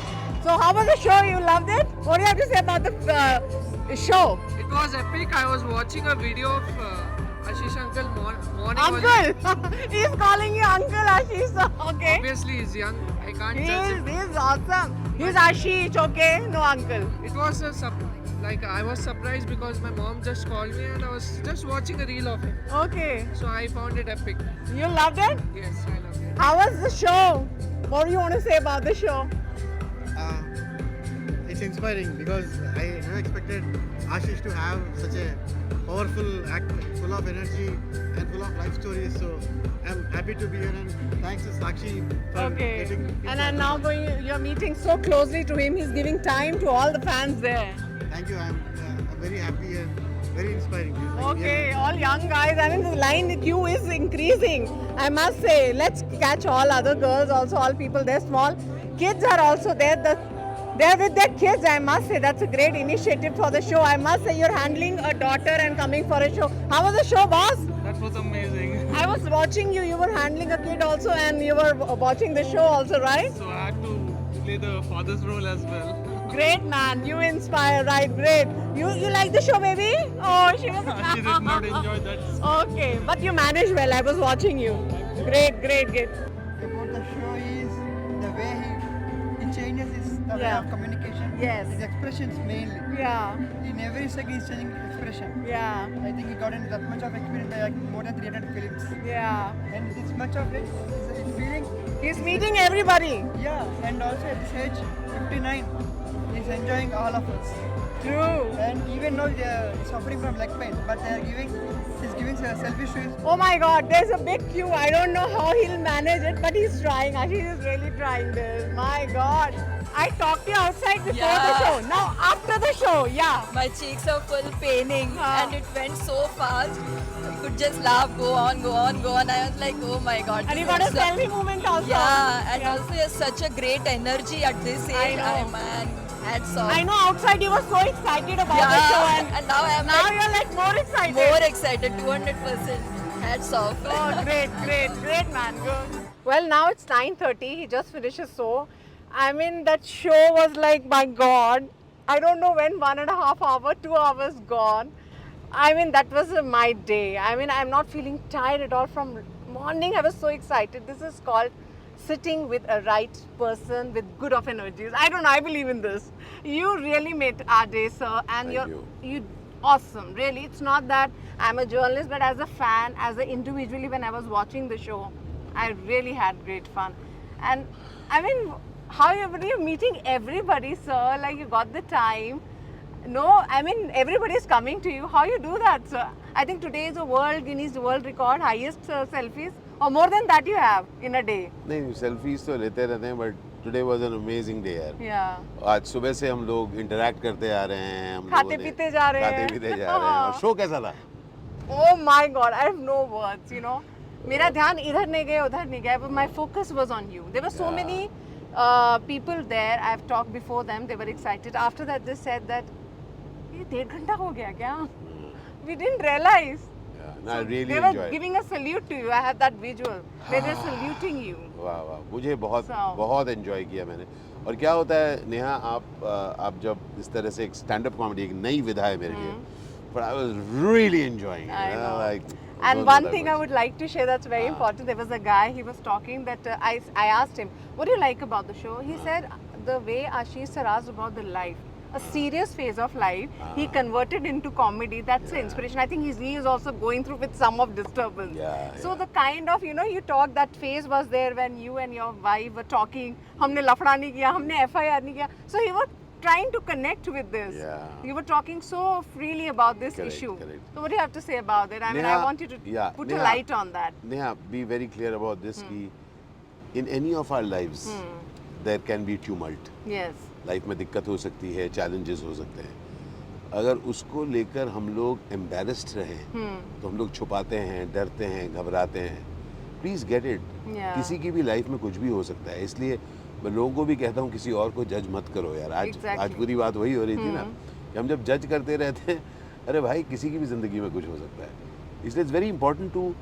So how was the show? You loved it? What do you have to say about the show? It was epic. I was watching a video of Ashish uncle morning. Uncle! He's calling you Uncle Ashish. Okay. Obviously, he's young. I can't judge him. He's awesome. He's Ashish, okay? No uncle. It was I was surprised because my mom just called me and I was just watching a reel of him. Okay. So I found it epic. You loved it? Yes, I loved it. How was the show? What do you want to say about the show? It's inspiring because I never expected Ashish to have such a powerful act, full of energy and full of life stories. So I'm happy to be here, and thanks to Sakshi for getting. And I'm now you're meeting so closely to him. He's giving time to all the fans there. Thank you. I'm very happy and very inspiring. Okay, all young guys. I mean, the line, the queue is increasing. I must say, let's catch all other girls, also all people. They're small. Kids are also there. They're with their kids, I must say. That's a great initiative for the show. I must say, you're handling a daughter and coming for a show. How was the show, boss? That was amazing. I was watching you. You were handling a kid also, and you were watching the show also, right? So I had to play the father's role as well. Great, man. You inspire, right? Great. You like the show, baby? Oh, she was... She did not enjoy that. Okay, but you managed well. I was watching you. Great, great, great. About the show is the way he changes his way of communication. Yes. His expressions mainly. Yeah. In every second he's changing his expression. Yeah. I think he got in that much of experience by like more than 300 films. Yeah. And this much of it is feeling. He's meeting everybody. Yeah. And also at this age, 59, he's enjoying all of us. True. And even though they're suffering from leg pain, but he's giving selfish to his. Oh my God, there's a big queue. I don't know how he'll manage it, but he's trying. Ashish is really trying this. My God. I talked to you outside before the show. Now after the show, yeah. My cheeks are full paining and it went so fast. I could just laugh, go on, go on, go on. I was like, oh my God. And you got a selfie moment also. Yeah, and also he has such a great energy at this age. Man, hats off. I know outside you were so excited about the show, and now you're like more excited. More excited, 200%. Hats off. Oh, great man. Good. Well, now it's 9:30. He just finished his show. I mean, that show was like, my God. I don't know when, 1.5 hours, 2 hours gone. I mean, that was my day. I mean, I'm not feeling tired at all from morning. I was so excited. This is called sitting with a right person with good of energies. I don't know, I believe in this. You really made our day, sir. And you're awesome, really. It's not that I'm a journalist, but as a fan, as an individually, when I was watching the show, I really had great fun. And I mean, how you're meeting everybody, sir, like you got the time. No, I mean, everybody's coming to you. How you do that, sir? I think today is a Guinness World Record, highest selfies, or more than that you have in a day. नहीं, selfies तो लेते रहते हैं, but today was an amazing day यार. Yeah. आज सुबह से हम लोग interact करते आ रहे हैं, हम खाते पीते जा रहे हैं. और show कैसा था? Oh my God, I have no words, you know. मेरा ध्यान इधर नहीं गया, उधर नहीं गया, but my focus was on you. There were so many people there. I've talked before them. They were excited. After that, they said that ये 1.5 घंटा हो गया क्या? We didn't realize. Yeah, no, I really They were enjoyed. giving a salute to you. I have that visual. They were saluting you. वाह वाह, मुझे बहुत So- बहुत एंजॉय किया मैंने। और क्या होता है नेहा, आप जब इस तरह से एक स्टैंड अप कॉमेडी एक नई विधा है मेरे लिए, but I was really enjoying it. I know. Like, And don't know one that thing I much. would like to share that's very important. There was a guy, he was talking that I asked him, what do you like about the show? He said the way Ashish sir asked about the life, a serious phase of life, he converted into comedy. That's the inspiration. I think he is also going through with some of disturbance. So the kind of, you talk, that phase was there when you and your wife were talking. हमने लफड़ा नहीं किया, हमने FIR नहीं किया. So he was trying to connect with this. You were talking so freely about this Correct, issue. correct. So what do you have to say about it? I mean, I Neha, want you to put a Neha, light on that. Neha, be very clear about this कि in any of our lives there can be tumult. Yes. Life में दिक्कत हो सकती है, challenges हो सकते हैं। अगर उसको लेकर हम लोग एम्बेरस्ड रहें तो हम लोग छुपाते हैं, डरते हैं, घबराते हैं। Please get it. Yeah. किसी की भी लाइफ में कुछ भी हो सकता है, इसलिए मैं लोगों को भी कहता हूँ किसी और को जज मत करो यार। आज पूरी बात वही हो रही थी ना कि हम जब जज करते रहते हैं, अरे भाई किसी की भी ज़िंदगी में कुछ हो सकता है। इसलिए it's very important to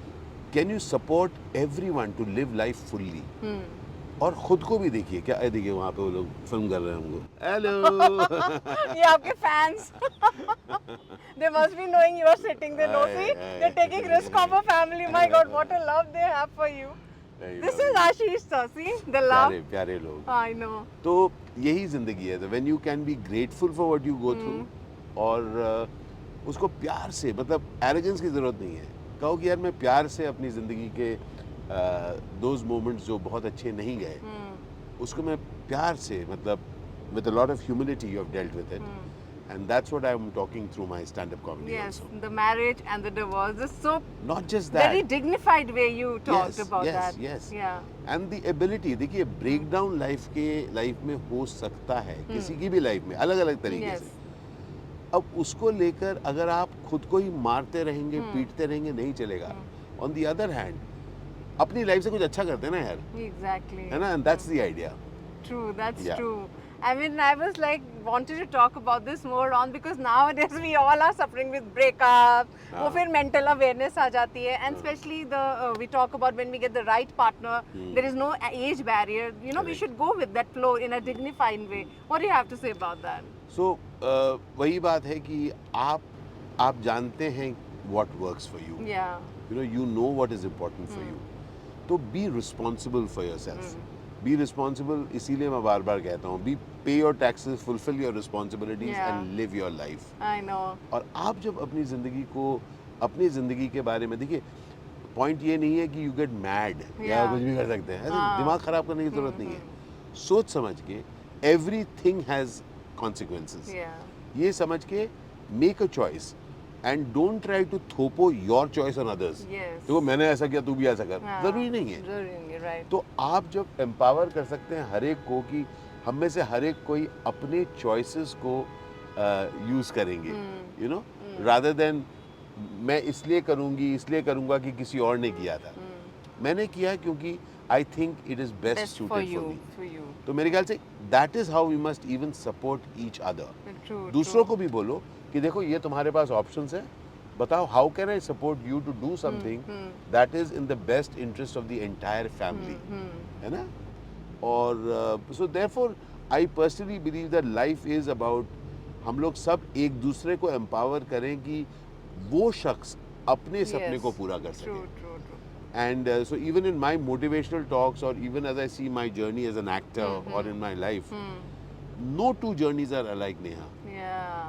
can you support everyone to live life fully. और खुद को भी देखिए, क्या देखिए वहाँ पे वो लोग फिल्म कर रहे हैं हमको। हेलो ये आपके fans. They must be knowing you are sitting there. No, see, they're taking risk of a family. My God, what a love they have for you. This is Ashish sir. See the love. प्यारे प्यारे लोग। I know. तो यही जिंदगी है। When you can be grateful for what you go through, और उसको प्यार से, मतलब एरोगेंस की ज़रूरत नहीं है। कहो कि यार मैं प्यार से अपनी ज़िंदगी के दोज मोमेंट्स जो बहुत अच्छे नहीं गए, उसको मैं प्यार से, मतलब with a lot of humility you have dealt with it, and that's what I am talking through my stand up comedy Yes, also. the marriage and the divorce is so not just that, very dignified way you talked about yes, that. yes. Yeah. And the ability, देखिए break down life में हो सकता है, किसी की भी life में अलग अलग तरीके Yes. से। अब उसको लेकर अगर आप खुद को ही मारते रहेंगे, पीटते रहेंगे, नहीं चलेगा। ऑन द अदर हैंड अपनी लाइफ से कुछ अच्छा करते हैं ना यार, Exactly. है ना? And that's the idea. True, that's Yeah. true. I mean, I was like wanted to talk about this more on because nowadays we all are suffering with breakup. वो फिर mental awareness आ जाती है, and especially we talk about when we get the right partner, there is no age barrier. We Correct. should go with that flow in a dignified way. What do you have to say about that? सो वही बात है कि आप जानते हैं what works for you. Yeah. You know what is important for you. तो be responsible for yourself. Be responsible, इसीलिए मैं बार बार कहता हूँ, pay your taxes, fulfill your responsibilities Yeah. and live your life. I know. और आप जब अपनी ज़िंदगी के बारे में देखिए, पॉइंट ये नहीं है कि यू गेट मैड या Yeah. कुछ भी कर सकते हैं, ऐसे हाँ. दिमाग ख़राब करने की ज़रूरत नहीं है। सोच समझ के, everything has consequences. Yeah. ये समझ के make a choice and don't try to थोपो your choice on others. Yes. देखो मैंने ऐसा किया, तू भी ऐसा कर, हाँ. ज़रूरी नहीं है। जरूरी नहीं है, right. तो आप जब एम्पावर कर सकते हैं हर एक को कि हम में से हर एक कोई अपने चॉइसेस को यूज़ करेंगे, रादर देन मैं इसलिए करूँगा कि किसी और ने किया था। मैंने किया क्योंकि I think it is best Best for suited you, for me. for you. तो मेरे ख्याल से that is how we must even support each other. True, दूसरों true. को भी बोलो कि देखो ये तुम्हारे पास ऑप्शंस है, बताओ how can I support you to do something that is in the best interest of the entire family, है ना? और so therefore I personally believe that life is about हम लोग सब एक दूसरे को एम्पावर करें कि वो शख्स अपने सपने Yes. को पूरा कर True, सके। true, true. And so even in my motivational talks, or even as I see my journey as an actor or in my life, no two journeys are alike, Neha. Yeah,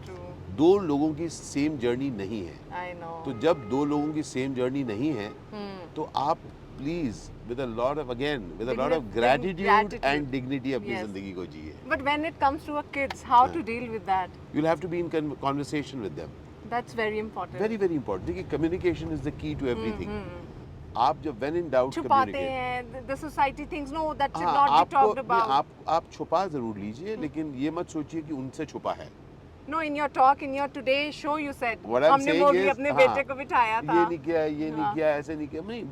true. दो लोगों की same journey नहीं है। I know. तो जब दो लोगों की सेम जर्नी नहीं है, तो आप please with a lot of gratitude and dignity अपनी Yes. जिंदगी को जिए। But when it comes to our kids, how to deal with that? You'll have to be in conversation with them. That's very important. Very very important. देखिए communication is the key to everything. आप जब when in doubt छुपाते communicate। हैं, the society thinks no, that should हाँ, not be talked about. आप छुपा जरूर लीजिए, लेकिन ये मत सोचिए कि उनसे छुपा है। No, in your talk, in your today show, you said What I'm हमने saying मोदी is, अपने हाँ, बेटे को बिठाया था। ये नहीं किया, ये नहीं हाँ। किया, ऐसे नहीं किया, नहीं।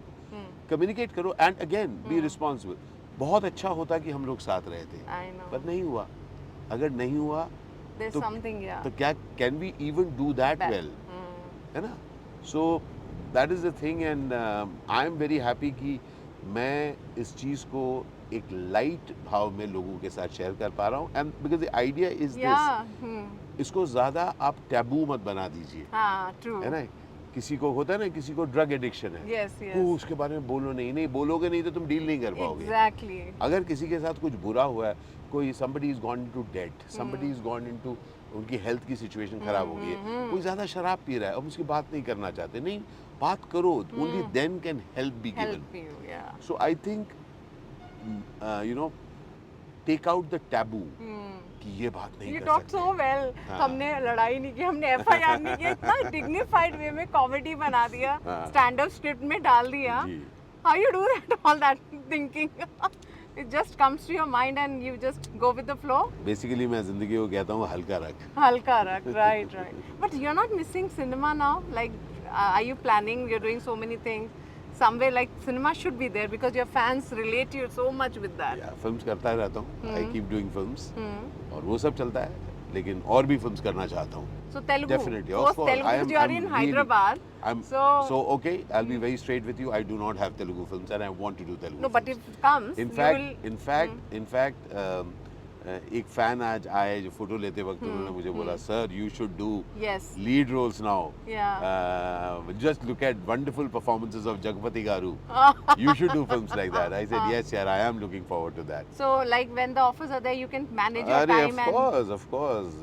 कम्युनिकेट करो एंड अगेन बी रिस्पॉन्सिबल। बहुत अच्छा होता कि हम लोग साथ रहे थे, I know. पर नहीं हुआ। अगर नहीं हुआ, there's तो- something, yeah. तो क्या can we even do that Bad. well? है ना? So that is the thing, and I am very happy कि मैं इस चीज़ को एक लाइट भाव में लोगों के साथ शेयर कर पा रहा हूँ, and because the idea is Yeah. this, इसको ज़्यादा आप टैबू मत बना दीजिए, हाँ, true. है ना? किसी को होता है ना, किसी को ड्रग एडिक्शन है, Yes, yes. वो उसके बारे में बोलो नहीं बोलोगे नहीं तो तुम डील नहीं कर पाओगे। Exactly. अगर किसी के साथ कुछ बुरा हुआ है, कोई somebody is gone into debt, somebody is gone into, उनकी हेल्थ की सिचुएशन खराब हो गई है, कोई ज़्यादा शराब पी रहा है, अब उसकी बात नहीं करना चाहते, नहीं बात करो, only then can help be given. Help you, yeah. So I think, you know, take out the taboo कि ये बात नहीं You कर talk सकते। so well. हाँ। हमने लड़ाई नहीं की, हमने FIR नहीं किया, इतना dignified way में कॉमेडी बना दिया, हाँ। stand up script में डाल दिया. जी। How you do that? All that thinking. It just comes to your mind and you just go with the flow. Basically मैं जिंदगी को कहता हूँ हल्का रख। Halka rak, right. But you're not missing cinema now. Like, are you planning? You're doing so many things. Somewhere like cinema should be there because your fans relate to you so much with that. या films करता रहता हूँ, I keep doing films, और वो सब चलता है, लेकिन और भी फिल्म्स करना चाहता हूँ। So Telugu. Definitely, of Post course. Telugu, because you are in really- Hyderabad. So okay, I'll be very straight with you. I do not have Telugu films, and I want to do Telugu. No, but if films. it comes, in you fact, will. एक fan आज आए जो photo लेते वक्त उन्होंने मुझे बोला, sir you should do Yes. Lead roles now, Yeah. Just look at wonderful performances of Jagapathi garu, you should do films like that. I said yes, yeah, I am looking forward to that. So like when the offers are there, you can manage your Arey, time of course.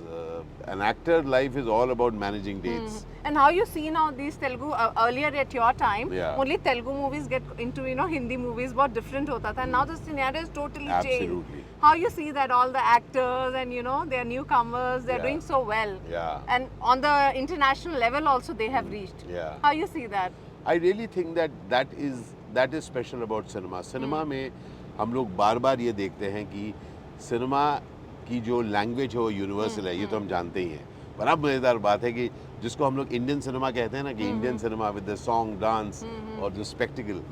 An actor life is all about managing dates. And how you see now these Telugu earlier at your time, Yeah. only Telugu movies get into Hindi movies, बहुत different होता था. And now the scenario is totally Absolutely. changed. How you see that all the actors and they are newcomers, they are Yeah. doing so well. Yeah. And on the international level also they have reached. Yeah. How you see that? I really think that is special about cinema. Cinema में हम लोग बार बार ये देखते हैं कि cinema की जो language है वो यूनिवर्सल है, ये तो हम जानते ही हैं, पर अब मज़ेदार बात है कि जिसको हम लोग इंडियन सिनेमा कहते हैं ना, कि Indian cinema with the song, dance और जो spectacle,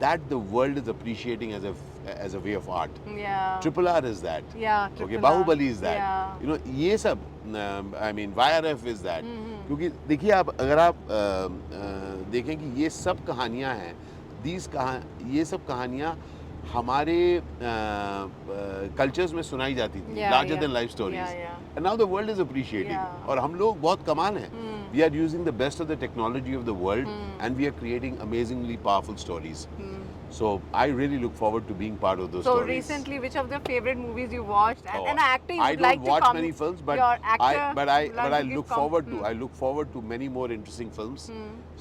that the world is appreciating as a way of art. Yeah. Triple R is that. Yeah, Okay, Triple R. Bahubali is that. Yeah. ये सब, I mean YRF is that. क्योंकि देखिए आप अगर आप देखें कि ये सब कहानियाँ हैं, ये सब कहानियाँ हमारे कल्चर्स में सुनाई जाती थी, Yeah, larger yeah. Than life stories, Yeah, yeah. And now the world is appreciating, Yeah. और हम लोग बहुत कमाल हैं. We are using the best of the technology of the world and we are creating amazingly powerful stories. So I really look forward to being part of those So stories. recently, which of the favorite movies you watched? And Oh, an actor you I would don't like to watch come. many films, but your actor but I would look give forward to. I look forward to many more interesting films.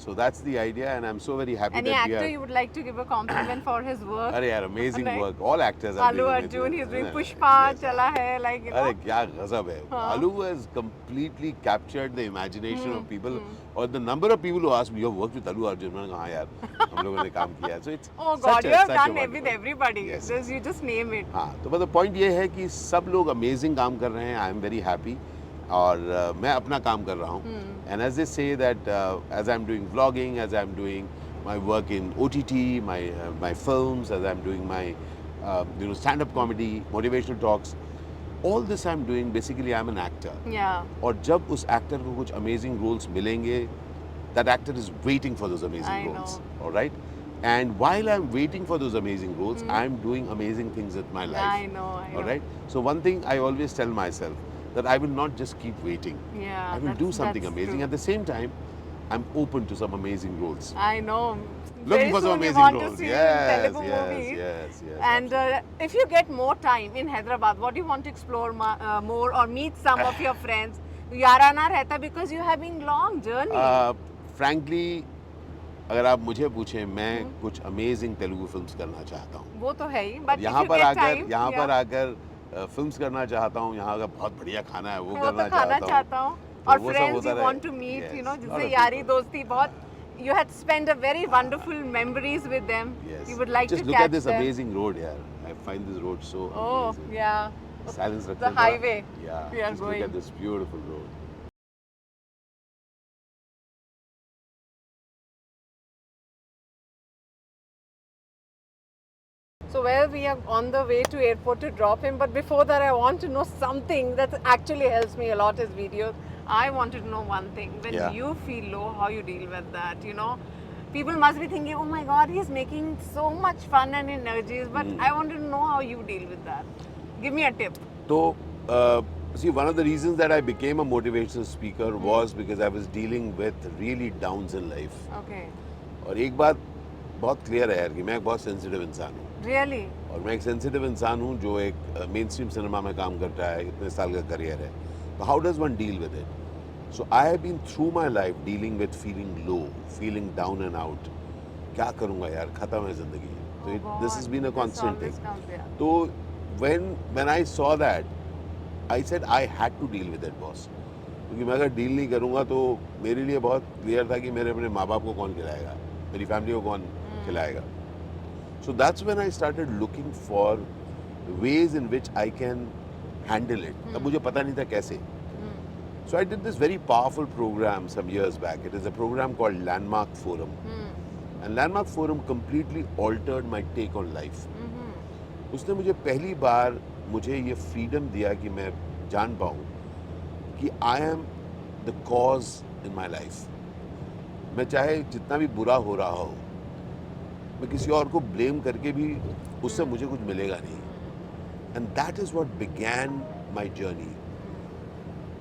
So that's the idea, and I'm so very happy Any that actor we you are. would like to give a compliment for his work? अरे यार, amazing Like work. All actors are Allu doing Arjun, amazing. he's doing Yeah. Pushpa, Yes. चला है, like अरे क्या गजब है. हाँ. Allu has completely captured the imagination of people, or the number of people who ask me, "You have worked with Allu Arjun?" मैंने कहा हाँ यार, हम लोगों ने काम किया. So it's Oh such God, a- you have such a done with wonderful- everybody. Yes. You just name it. हाँ, तो मतलब पॉइंट ये है कि सब लोग अमेजिंग काम कर रहे हैं. आई एम वेरी हैप्पी, और मैं अपना काम कर रहा हूँ. And as they say that as I am doing vlogging, as I am doing my work in OTT, my films, as I'm doing my stand-up comedy, motivational talks, all this I'm doing, basically I'm an actor. Yeah. और जब उस actor को कुछ amazing roles मिलेंगे, that actor is waiting for those amazing I roles. know. All right? And while I'm waiting for those amazing roles, I'm doing amazing things with my life. I know. All right? So one thing I always tell myself, that I will not just keep waiting. Yeah. I will do something that's amazing. true. At the same time, I'm open to some amazing roles. I know. Looking Very for some soon we amazing want roles. to see you in Telugu Yes, movies. yes. And if you get more time in Hyderabad, what do you want to explore more or meet some of your friends? Yarana रहता because you have been long journey. Frankly, अगर आप मुझे पूछें, मैं कुछ amazing Telugu films करना चाहता हूँ. वो तो है ही. But यहाँ if you पर get आकर time, यहाँ पर yeah. आकर फिल्म्स करना चाहता हूँ. यहाँ का बहुत बढ़िया खाना है, वो वो करना तो खाना चाहता हूँ. और वो सब friends होता you रहे. want to meet, Yes. you know, Lot जिससे of यारी people. दोस्ती बहुत. You had spent a very wonderful memories with them. Yes. You would like Just to look catch at this them. amazing road here. I find this road so Oh, amazing. yeah. Silence The highway. Yeah. we are Just going. look at this beautiful road. So well, we are on the way to airport to drop him. But before that, I want to know something that actually helps me a lot is videos. I wanted to know one thing. When Yeah. you feel low, how you deal with that? You know, people must be thinking, oh my God, he's making so much fun and energies. But I wanted to know how you deal with that. Give me a tip. So, see, one of the reasons that I became a motivational speaker was because I was dealing with really downs in life. Okay. और एक बात बहुत clear है यार कि मैं एक बहुत सेंसिटिव इंसान हूँ Really? और मैं एक सेंसिटिव इंसान हूँ जो एक मेन स्ट्रीम सिनेमा में काम करता है, इतने साल का करियर है. तो how does one deal with it? So I have been through my life dealing with feeling low, feeling down and out. क्या करूँगा यार, खत्म है जिंदगी. तो this has been a constant thing. तो when I saw that, I said I had to deal with it, boss. क्योंकि मैं अगर डील नहीं करूँगा तो मेरे लिए बहुत क्लियर था कि मेरे अपने माँ बाप को कौन खिलाएगा, मेरी फैमिली को कौन खिलाएगा. So that's when I started looking for ways in which I can handle it. अब मुझे पता नहीं था कैसे. So I did this very powerful program some years back. It is a program called Landmark Forum. And Landmark Forum completely altered my take on life. उसने मुझे पहली बार मुझे ये फ्रीडम दिया कि मैं जान पाऊँ कि I am the cause in my life. मैं चाहे जितना भी बुरा हो रहा हो, मैं किसी और को ब्लेम करके भी उससे मुझे कुछ मिलेगा नहीं. And that is what began my journey.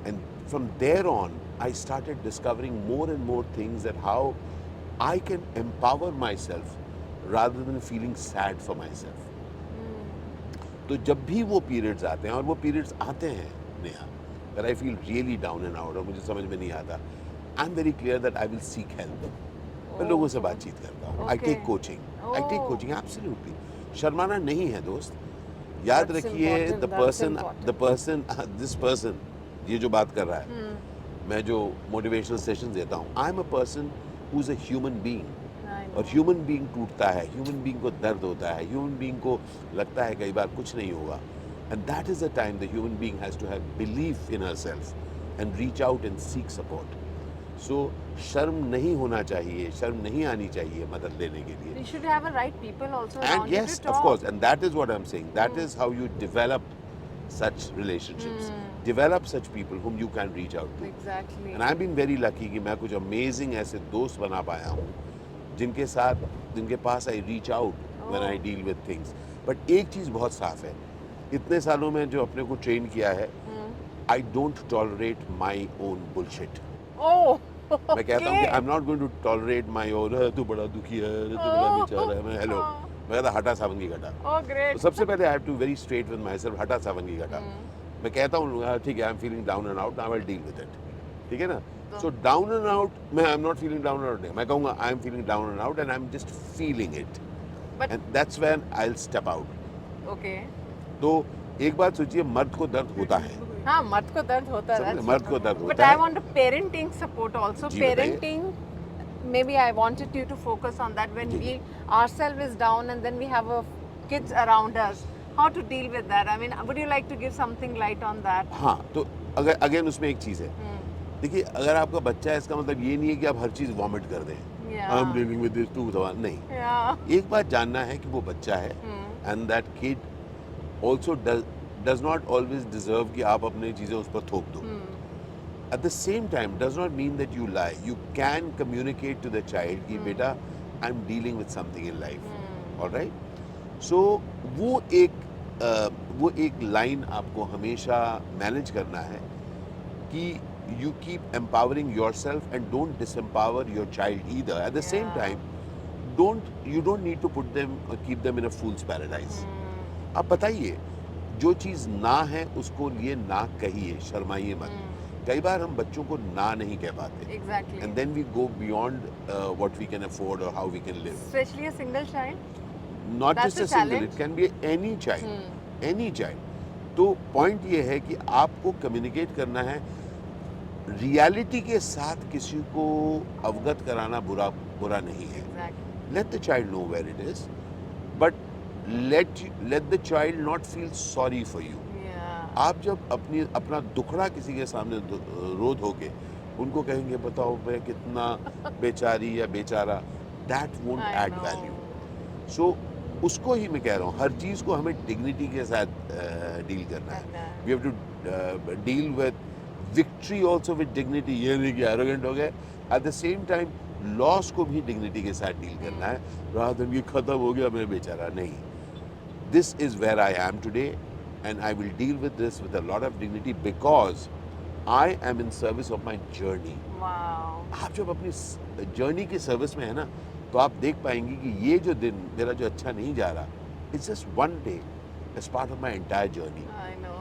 And from there on I started discovering more and more things that how I can empower myself rather than feeling sad for myself. तो जब भी वो periods आते हैं, और वो periods आते हैं Neha, that I feel really down and out और मुझे समझ में नहीं आता, I'm very clear that I will seek help. मैं लोगों से बातचीत करता हूँ. I take coaching. I take coaching absolutely. शर्माना नहीं है दोस्त. याद रखिए this person ये जो बात कर रहा है, मैं जो motivational sessions देता हूँ, I'm a person who's a human being. और ह्यूमन बीइंग टूटता है, ह्यूमन बीइंग को दर्द होता है, ह्यूमन बीइंग को लगता है कई बार कुछ नहीं होगा. And that is the time the human being has to have belief in herself and reach out and seek support. So शर्म नहीं होना चाहिए, शर्म नहीं आनी चाहिए मदद लेने के लिए. You should have a right people also And around you yes, to talk. of course, and that is what I'm saying. That is how you develop such relationships. Develop such people whom you can reach out to. Exactly. And I've been very lucky कि मैं कुछ amazing ऐसे दोस्त बना पाया हूँ जिनके साथ, जिनके पास I reach out when I deal with things. But एक चीज़ बहुत साफ है, इतने सालों में जो अपने को ट्रेन किया है, I don't tolerate my own bullshit. मैं कहता हूँ कि I am not going to tolerate my own, तू बड़ा दुखी है, तू बड़ा बेचारा है. मैं हेलो, मैं कहता हटा सावन की घटा. तो सबसे पहले I have to very straight with myself, हटा सावन की घटा. मैं कहता हूँ ठीक है, I am feeling down and out, I will deal with it. ठीक है ना. So down and out, मैं I'm not feeling down and out. मैं कहूँगा I'm feeling down and out and I'm just feeling it. And that's when I'll step out. Okay. तो एक बात सोचिए, मर्द को दर्द होता है. हाँ, मर्द को दर्द होता है. मर्द को दर्द होता है. But I want a parenting support also. Parenting, maybe I wanted you to focus on that when we ourselves is down and then we have a kids around us. How to deal with that? I mean, would you like to give something light on that? हाँ, तो अगर again उसमें एक चीज़ है. देखिए, अगर आपका बच्चा है, इसका मतलब ये नहीं है कि आप हर चीज़ वॉमिट कर दें. I am dealing with this to सवाल नहीं. एक बात जानना है कि वो बच्चा है and that kid also does not always deserve कि आप अपनी चीज़ें उस पर थोप दो. At the same time does not mean that you lie. You can communicate to the child कि बेटा I am dealing with something in life. Alright. So वो एक लाइन आपको हमेशा मैनेज करना है कि you keep empowering yourself and don't disempower your child either. At the same time, you don't need to put them or keep them in a fool's paradise. आप बताइए, जो चीज़ ना है उसको लिए ना कहिए, शर्माइए मत. कई बार हम बच्चों को ना नहीं कह पाते. Exactly. And then we go beyond what we can afford or how we can live. Especially a single child. Not That's just a single, it can be any child. Any child. तो point ये है कि आपको communicate करना है. Reality के साथ किसी को अवगत कराना बुरा नहीं है. Let the child know where it is, but let the child not feel sorry for you. आप जब अपना दुखड़ा किसी के सामने रो धोके उनको कहेंगे बताओ मैं कितना बेचारी या बेचारा, दैट वोंट ऐड वैल्यू. सो उसको ही मैं कह रहा हूँ, हर चीज़ को हमें डिग्निटी के साथ डील करना है. We have to deal with victory also with dignity. ये नहीं कि एरोगेंट हो गए. At the same time loss को भी डिग्निटी के साथ डील करना है, रादर देन कि खत्म हो गया मैं बेचारा. नहीं, this is where I am today and I will deal with this with a lot of dignity because I am in service of my journey. आप जब अपनी जर्नी की सर्विस में है ना, तो आप देख पाएंगे कि ये जो दिन मेरा जो अच्छा नहीं जा रहा, it's just one day as part of my entire journey.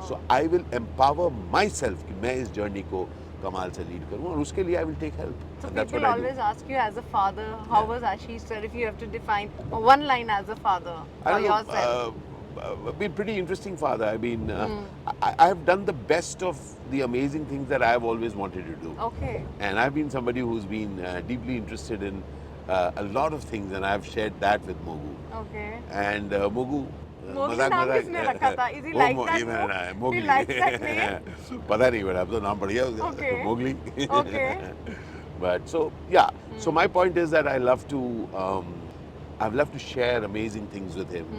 So I will empower myself कि मैं इस जर्नी को कमाल से लीड करूँ, और उसके लिए I will take help. So people always ask you as a father, how was Ashish sir? If you have to define one line as a father for yourself. Been pretty interesting father. I mean, I have done the best of the amazing things that I have always wanted to do. Okay. And I've been somebody who's been deeply interested in a lot of things, and I've shared that with Mogu. Okay. And Mogu. Mowgli नाम किसने रखा था? Is he like that? Moogly. He likes that name? पता नहीं, but अब तो नाम बढ़िया हो गया. Okay. Moogly. Okay. But so yeah. So my point is that I love to, I've loved to share amazing things with him.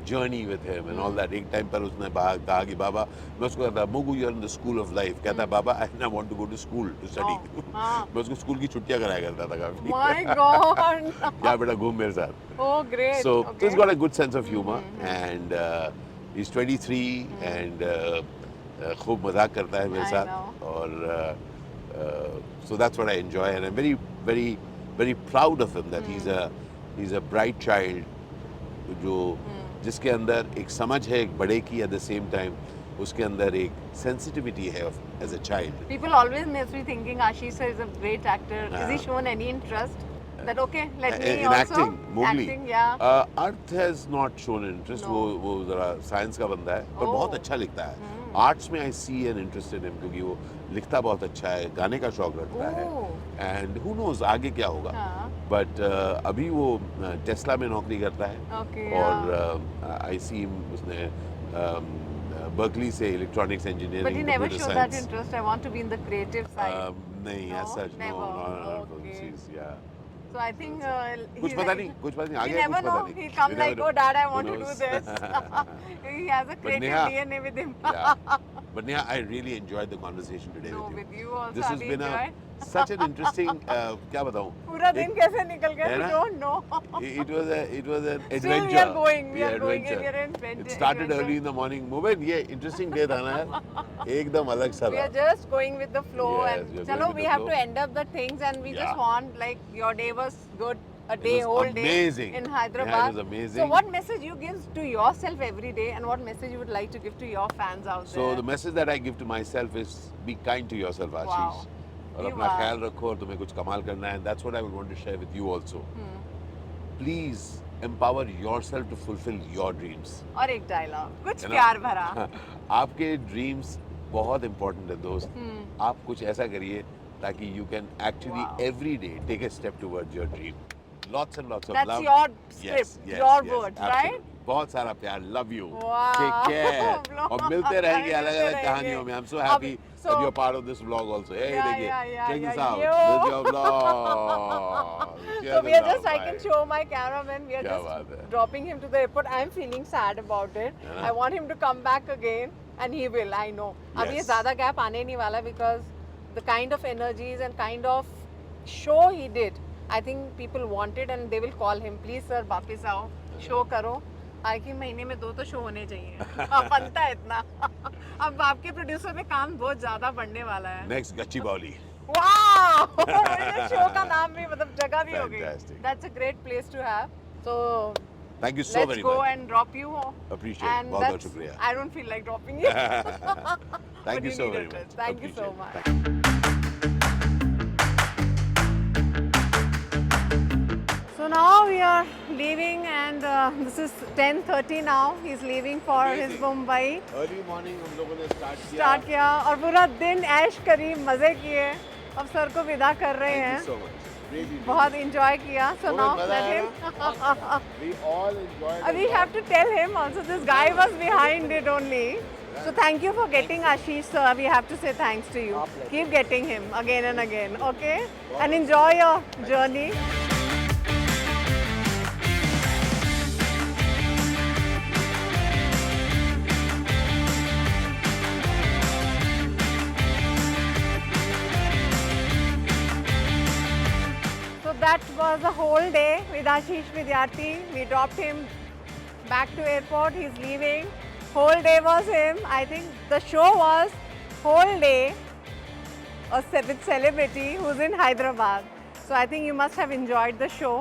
Journey with him and all that. एक time पर उसने कहा कि बाबा, मैं उसको कहता Mogu, you're in the school of life. कहता बाबा, I want to go to school to study. मैं उसको स्कूल की छुट्टियां कराया करता था काफी. My God. या बेटा घूम मेरे साथ. Oh, great. So okay. he's got a good sense of humor and he's 23 and खूब मजाक करता है मेरे साथ, और so that's what I enjoy, and I'm very, very, very proud of him that he's a bright child जो जिसके अंदर एक समझ है एक बड़े की, at the same time उसके अंदर एक sensitivity है as a child. People always must be thinking Ashish sir is a great actor. Is he shown any interest? That okay, let me in also acting, Mowgli. acting, yeah. Arth has not shown interest. No. वो जरा science का बंदा है, पर बहुत अच्छा लिखता है. आर्ट्स में I see an interest in him क्योंकि वो लिखता बहुत अच्छा है, गाने का शौक रखता है, and who knows आगे क्या होगा. But अभी वो टेस्ला में नौकरी करता है, और I see him उसने बर्कली से electronics engineering. But he never showed that interest. I want to be in the creative side. नहीं, as such, no. Yeah. So I think कुछ पता नहीं आगे you never कुछ know. पता नहीं. He'll come like, oh dad, I want to do this. He has a creative DNA with him. Yeah. But Neha, I really enjoyed the conversation today with you. With you also. This has been such an interesting. क्या बताऊँ? पूरा दिन कैसे निकल गया? We don't know. It was an adventure. Still we are going. We are going. It started early in the morning. Moment, ये interesting day था ना यार. एकदम अलग सा था. We are just going with the flow, Yes, and chalo, we have to end up the things, and we just want, like, your day was good. A day, whole amazing. Day in Hyderabad. Yeah, it was amazing. So what message you give to yourself every day, and what message you would like to give to your fans out there? So the message that I give to myself is be kind to yourself, Ashish. और अपना ख्याल रखो, और तुम्हें कुछ कमाल करना है. And that's what I would want to share with you also. Please empower yourself to fulfill your dreams. और एक डायलॉग, कुछ प्यार भरा. आपके dreams बहुत important है दोस्त. आप कुछ ऐसा करिए ताकि you can actually every day take a step towards your dream. Lots and lots of love. That's your script, your words, right? बहुत सारा प्यार. Love you. Wow. Take care. और मिलते रहेंगे अलग-अलग कहानियों में. I'm so happy that you're part of this vlog also. Hey, देखिए, check this out. This is your vlog. So we are just, I can show my cameraman. We are just dropping him to the airport. I'm feeling sad about it. I want him to come back again, and he will. I know. अब ये ज़्यादा gap आने नहीं वाला, because the kind of energies and kind of show he did, I think people wanted, and they will call him. Please sir, वापस आओ, show करो. आगे महीने में 2 तो शो होने चाहिए. बनता है इतना. अब आपके प्रोड्यूसर में काम बहुत ज़्यादा बढ़ने वाला है. Next, गच्ची बावली. Wow! शो का नाम भी, मतलब जगह भी हो गई. Fantastic. That's a great place to have. So thank you so very much. Let's go and drop you. Appreciate. And बहुत शुक्रिया. I don't feel like dropping you. Thank you so very much. Thank you so much. So now we are leaving, and this is 10:30 now. He's leaving for his Mumbai. Early morning हम लोगों ने start किया और पूरा दिन ऐश करी, मजे किए. अब सर को विदा कर रहे हैं. Thank you so much. Really. बहुत enjoy किया. So now let him. We all enjoyed. We have to tell him also. This guy was behind it only. So thank you for getting Ashish sir. We have to say thanks to you. Keep getting him again and again. Okay? And enjoy your journey. that was a whole day with Ashish Vidyarthi. We dropped him back to airport. He's leaving. Whole day was him. I think the show was whole day with celebrity who's in Hyderabad. So I think you must have enjoyed the show,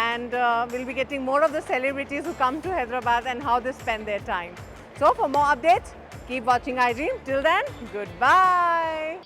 and we'll be getting more of the celebrities who come to Hyderabad and how they spend their time. So for more updates, keep watching iDream. Till then, goodbye.